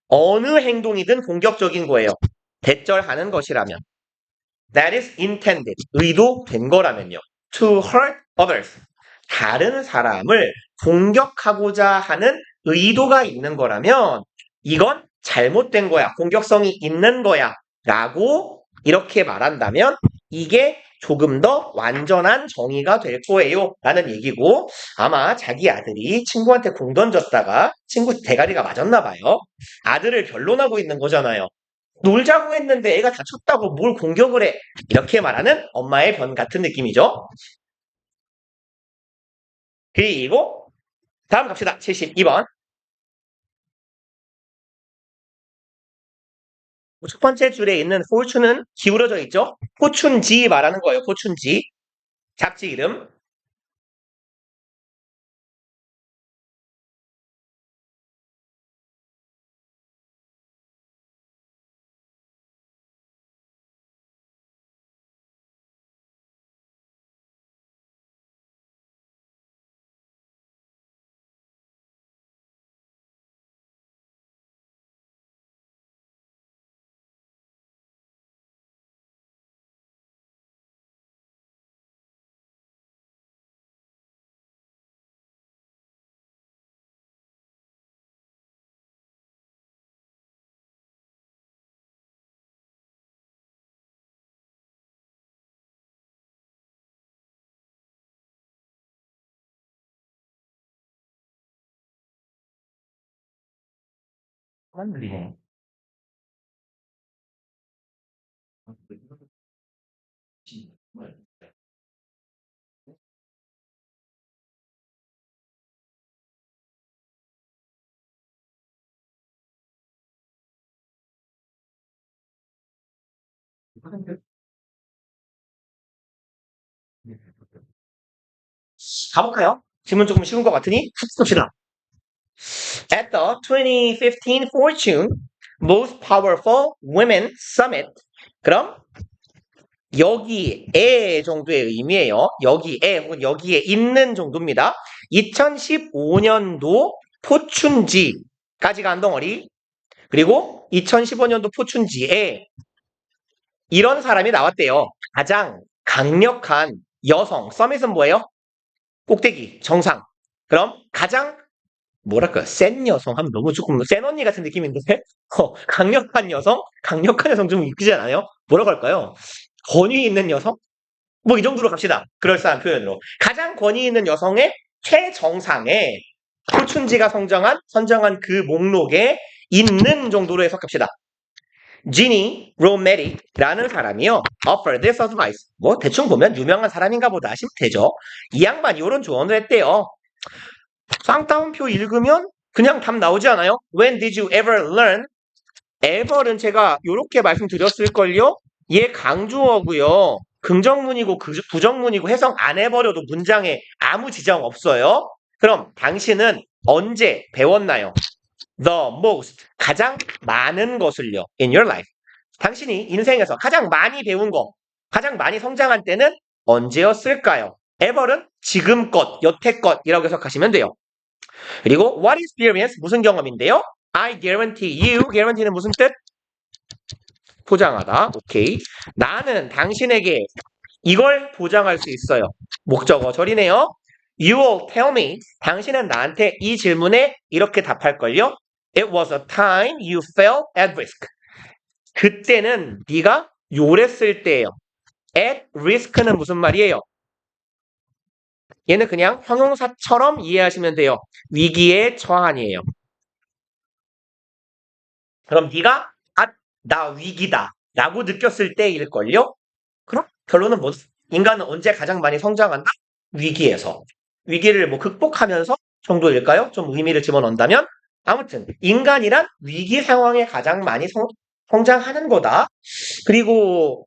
어느 행동이든 공격적인 거예요. 대절하는 것이라면. That is intended. 의도된 거라면요. To hurt others. 다른 사람을 공격하고자 하는 의도가 있는 거라면 이건 잘못된 거야. 공격성이 있는 거야. 라고 이렇게 말한다면 이게 조금 더 완전한 정의가 될 거예요. 라는 얘기고 아마 자기 아들이 친구한테 공 던졌다가 친구 대가리가 맞았나 봐요. 아들을 변론하고 있는 거잖아요. 놀자고 했는데 애가 다쳤다고 뭘 공격을 해. 이렇게 말하는 엄마의 변 같은 느낌이죠. 그리고 다음 갑시다. 72번. 첫 번째 줄에 있는 fortune은 기울어져 있죠? 포춘지 말하는 거예요. 포춘지. 잡지 이름. 맞네. 가볼까요? 질문 조금 쉬운 것 같으니 훅 씁시다. At the 2015 Fortune Most Powerful Women Summit. 그럼 여기에 정도의 의미예요. 여기에 혹은 여기에 있는 정도입니다. 2015년도 포춘지까지가 한 덩어리. 그리고 2015년도 포춘지에 이런 사람이 나왔대요. 가장 강력한 여성. 서밋은 뭐예요? 꼭대기, 정상. 그럼 가장 뭐랄까 센 여성 하면 너무 조금 센 언니 같은 느낌인데 강력한 여성? 강력한 여성 좀 웃기지 않아요? 뭐라고 할까요? 권위 있는 여성? 뭐 이 정도로 갑시다. 그럴싸한 표현으로. 가장 권위 있는 여성의 최정상에 포춘지가 선정한 그 목록에 있는 정도로 해석합시다. 지니 로메릭라는 사람이요. offer this advice. 뭐 대충 보면 유명한 사람인가 보다 하시면 되죠. 이 양반이 이런 조언을 했대요. 쌍따옴표 읽으면 그냥 답 나오지 않아요? When did you ever learn? ever는 제가 이렇게 말씀드렸을걸요? 얘 강조어고요. 긍정문이고 부정문이고 해석 안 해버려도 문장에 아무 지장 없어요. 그럼 당신은 언제 배웠나요? The most, 가장 많은 것을요. In your life. 당신이 인생에서 가장 많이 배운 거, 가장 많이 성장한 때는 언제였을까요? ever는 지금껏, 여태껏이라고 해석하시면 돼요. 그리고 what experience, 무슨 경험인데요? I guarantee you, guarantee는 무슨 뜻? 보장하다. 오케이. 나는 당신에게 이걸 보장할 수 있어요. 목적어 절이네요. You will tell me. 당신은 나한테 이 질문에 이렇게 답할걸요. It was a time you felt at risk. 그때는 네가 요랬을 때예요. At risk는 무슨 말이에요? 얘는 그냥 형용사처럼 이해하시면 돼요. 위기에 처한이에요. 그럼 네가 나 위기다 라고 느꼈을 때일걸요? 그럼 결론은 뭐? 인간은 언제 가장 많이 성장한다? 위기에서. 위기를 뭐 극복하면서 정도일까요? 좀 의미를 집어넣는다면? 아무튼 인간이란 위기 상황에 가장 많이 성장하는 거다. 그리고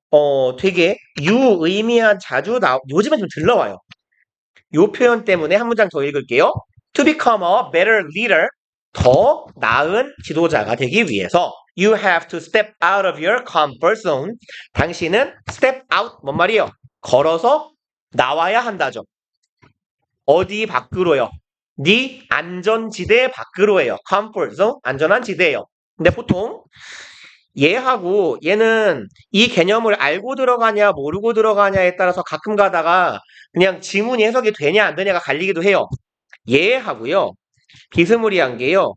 되게 유의미한 요즘엔 좀 들러와요. 요 표현 때문에 한 문장 더 읽을게요. To become a better leader, 더 나은 지도자가 되기 위해서 You have to step out of your comfort zone. 당신은 step out, 뭔 말이에요? 걸어서 나와야 한다죠. 어디 밖으로요? 네 안전지대 밖으로예요. comfort zone, 안전한 지대예요. 근데 보통 얘하고 얘는 이 개념을 알고 들어가냐 모르고 들어가냐에 따라서 가끔 가다가 그냥 지문이 해석이 되냐 안 되냐가 갈리기도 해요. 얘하고요. 비스무리한 게요.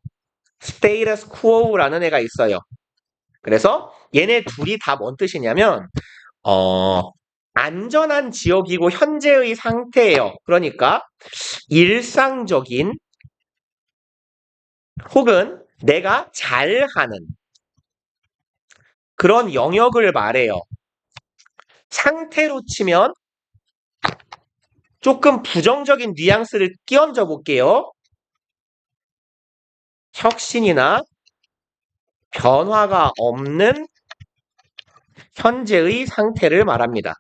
status quo라는 애가 있어요. 그래서 얘네 둘이 다 뭔 뜻이냐면 안전한 지역이고 현재의 상태예요. 그러니까 일상적인 혹은 내가 잘하는 그런 영역을 말해요. 상태로 치면 조금 부정적인 뉘앙스를 끼얹어 볼게요. 혁신이나 변화가 없는 현재의 상태를 말합니다.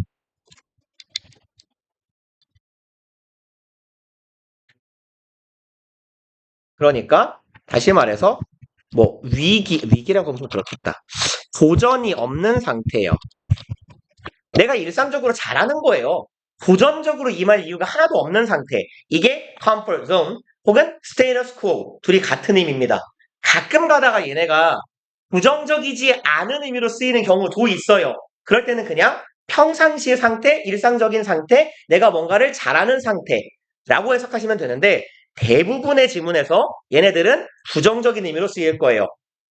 그러니까 다시 말해서 뭐 위기라고 하면 좀 그렇겠다. 도전이 없는 상태예요. 내가 일상적으로 잘하는 거예요. 도전적으로 임할 이유가 하나도 없는 상태. 이게 comfort zone 혹은 status quo. 둘이 같은 의미입니다. 가끔 가다가 얘네가 부정적이지 않은 의미로 쓰이는 경우도 있어요. 그럴 때는 그냥 평상시의 상태, 일상적인 상태, 내가 뭔가를 잘하는 상태라고 해석하시면 되는데 대부분의 지문에서 얘네들은 부정적인 의미로 쓰일 거예요.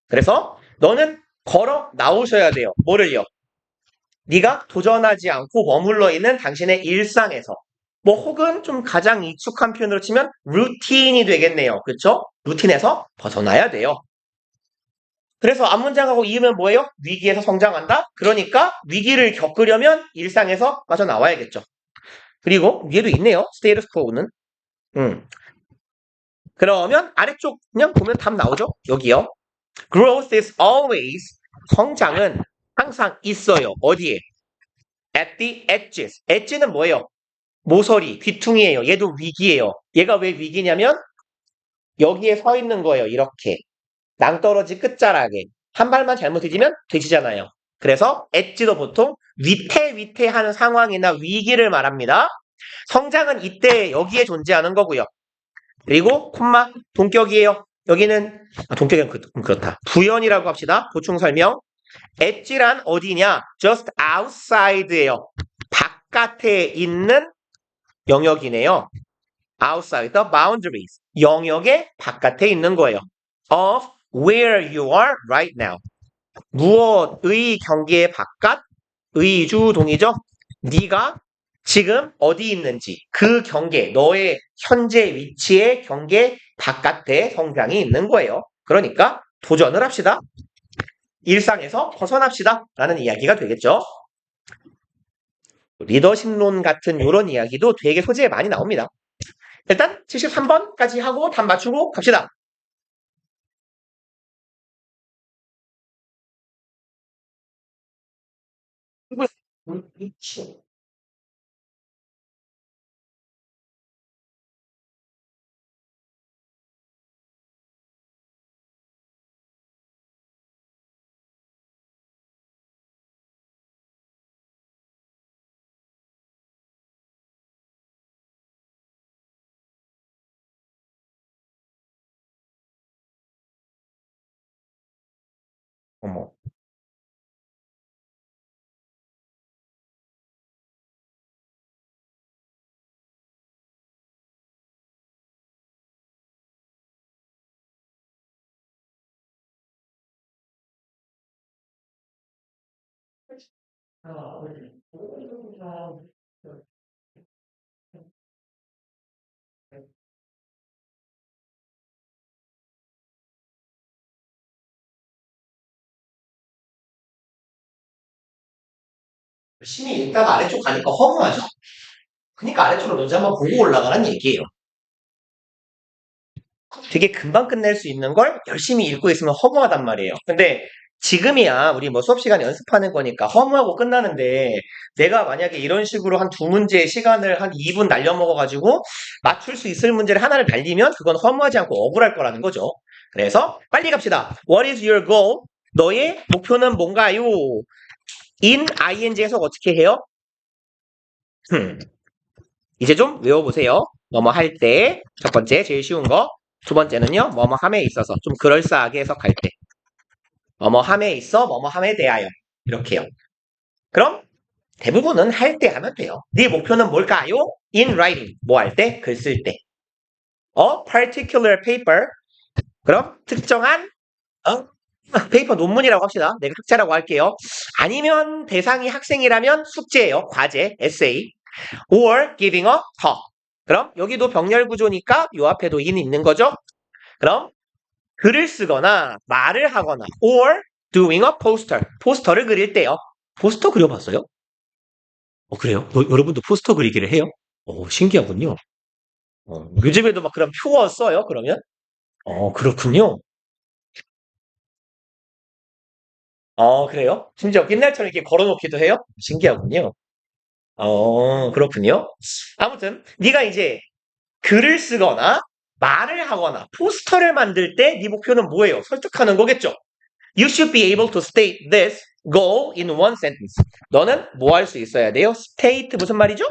그래서 너는 걸어 나오셔야 돼요. 뭐를요? 네가 도전하지 않고 머물러 있는 당신의 일상에서 뭐 혹은 좀 가장 익숙한 표현으로 치면 루틴이 되겠네요. 그렇죠? 루틴에서 벗어나야 돼요. 그래서 앞문장하고 이으면 뭐예요? 위기에서 성장한다? 그러니까 위기를 겪으려면 일상에서 빠져나와야겠죠. 그리고 위에도 있네요. 스테이터스 quo는. 그러면 아래쪽 그냥 보면 답 나오죠? 여기요. Growth is always 성장은 항상 있어요. 어디에? At the edges. edge는 뭐예요? 모서리, 귀퉁이에요. 얘도 위기예요. 얘가 왜 위기냐면 여기에 서 있는 거예요. 이렇게. 낭떠러지 끝자락에. 한 발만 잘못 뒤지면 뒤지잖아요. 그래서 엣지도 보통 위태위태한 상황이나 위기를 말합니다. 성장은 이때 여기에 존재하는 거고요. 그리고 콤마 동격이에요. 여기는 동격은 그렇다. 부연이라고 합시다. 보충 설명. 엣지란 어디냐? just outside예요. 바깥에 있는 영역이네요. outside the boundaries. 영역의 바깥에 있는 거예요. of where you are right now. 무엇의 경계의 바깥? 의주동이죠? 네가 지금 어디 있는지 그 경계, 너의 현재 위치의 경계 바깥에 성장이 있는 거예요. 그러니까 도전을 합시다. 일상에서 벗어납시다. 라는 이야기가 되겠죠. 리더십론 같은 이런 이야기도 되게 소재에 많이 나옵니다. 일단 73번까지 하고 답 맞추고 갑시다. 어머. 열심히 읽다가 아래쪽 가니까 허무하죠? 그러니까 아래쪽으로 먼저 한번 보고 올라가라는 얘기예요. 되게 금방 끝낼 수 있는 걸 열심히 읽고 있으면 허무하단 말이에요. 근데 지금이야 우리 뭐 수업 시간에 연습하는 거니까 허무하고 끝나는데 내가 만약에 이런 식으로 한 두 문제의 시간을 한 2분 날려먹어가지고 맞출 수 있을 문제를 하나를 날리면 그건 허무하지 않고 억울할 거라는 거죠. 그래서 빨리 갑시다. What is your goal? 너의 목표는 뭔가요? in ing 해석 어떻게 해요? 이제 좀 외워보세요. 뭐뭐 할 때, 첫 번째, 제일 쉬운 거. 두 번째는요, 뭐뭐 함에 있어서 좀 그럴싸하게 해석할 때. 뭐뭐 함에 있어, 뭐뭐 함에 대하여. 이렇게요. 그럼 대부분은 할 때 하면 돼요. 네 목표는 뭘까요? in writing. 뭐 할 때? 글 쓸 때. A particular paper. 그럼 특정한 페이퍼 논문이라고 합시다. 내가 학자라고 할게요. 아니면 대상이 학생이라면 숙제예요. 과제, 에세이. or giving a talk. 그럼 여기도 병렬 구조니까 요 앞에도 in이 있는 거죠. 그럼 글을 쓰거나 말을 하거나 or doing a poster. 포스터를 그릴 때요. 포스터 그려봤어요? 그래요? 여러분도 포스터 그리기를 해요? 신기하군요. 요즘에도 막 그런 표어 써요, 그러면? 그렇군요. 그래요? 심지어 옛날처럼 이렇게 걸어놓기도 해요? 신기하군요. 그렇군요. 아무튼 네가 이제 글을 쓰거나 말을 하거나 포스터를 만들 때 네 목표는 뭐예요? 설득하는 거겠죠? You should be able to state this goal in one sentence. 너는 뭐 할 수 있어야 돼요? state 무슨 말이죠?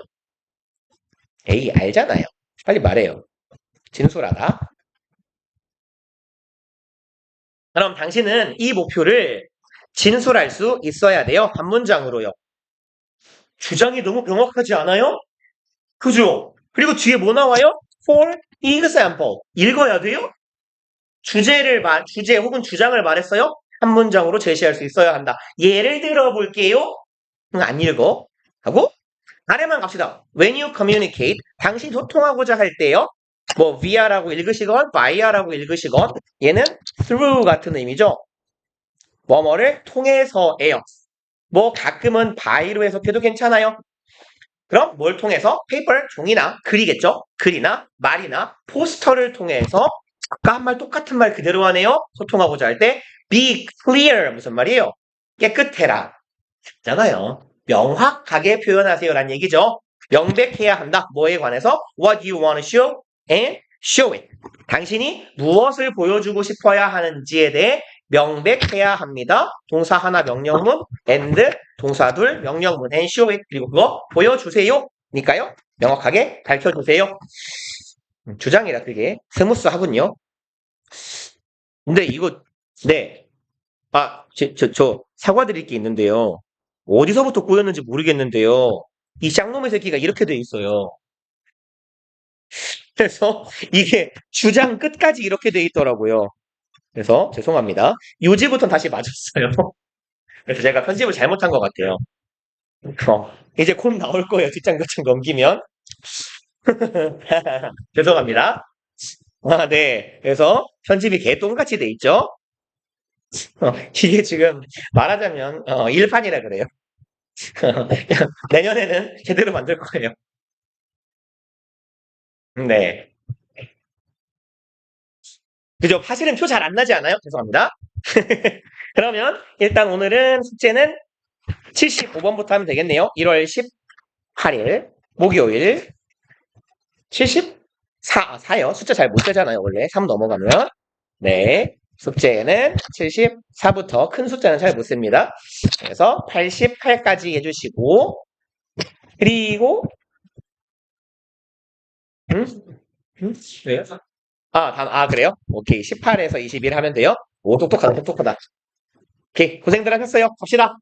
에이, 알잖아요. 빨리 말해요. 진솔하다. 그럼 당신은 이 목표를 진술할 수 있어야 돼요. 한 문장으로요. 주장이 너무 명확하지 않아요? 그죠? 그리고 뒤에 뭐 나와요? For example. 읽어야 돼요? 주제 혹은 주장을 말했어요? 한 문장으로 제시할 수 있어야 한다. 예를 들어 볼게요. 안 읽어. 하고 아래만 갑시다. When you communicate, 당신 소통하고자 할 때요. 뭐 via라고 읽으시건 via라고 읽으시건 얘는 through 같은 의미죠. 뭐뭐를 통해서예요. 뭐 가끔은 by로 해석해도 괜찮아요. 그럼 뭘 통해서? paper, 종이나 글이겠죠. 글이나 말이나 포스터를 통해서 아까 한 말 똑같은 말 그대로 하네요. 소통하고자 할 때 be clear 무슨 말이에요? 깨끗해라. 잖아요. 명확하게 표현하세요라는 얘기죠. 명백해야 한다. 뭐에 관해서? What you want to show and show it. 당신이 무엇을 보여주고 싶어야 하는지에 대해 명백해야 합니다. 동사 하나 명령문 and 동사 둘 명령문 and show it. 그리고 그거 보여주세요. 니까요. 명확하게 밝혀주세요. 주장이라 되게 스무스하군요. 근데 이거 네. 저 사과드릴 게 있는데요. 어디서부터 꼬였는지 모르겠는데요. 이 쌍놈의 새끼가 이렇게 돼 있어요. 그래서 이게 주장 끝까지 이렇게 돼 있더라고요. 그래서 죄송합니다. 요지부터는 다시 맞았어요. 그래서 제가 편집을 잘못한 것 같아요. 이제 곧 나올 거예요. 뒷장 교창 넘기면. 죄송합니다. 네. 그래서 편집이 개똥같이 돼 있죠. 이게 지금 말하자면 일판이라 그래요. 내년에는 제대로 만들 거예요. 네. 그죠? 사실은 표 잘 안 나지 않아요? 죄송합니다. 그러면 일단 오늘은 숙제는 75번부터 하면 되겠네요. 1월 18일 목요일 74요. 숫자 잘 못 세잖아요. 원래 3 넘어가면. 네. 숙제는 74부터 큰 숫자는 잘 못 셉니다. 그래서 88까지 해주시고 그리고 왜요? 그래요? 오케이. 18에서 21 하면 돼요? 오, 똑똑하다. 오케이. 고생들 하셨어요. 갑시다.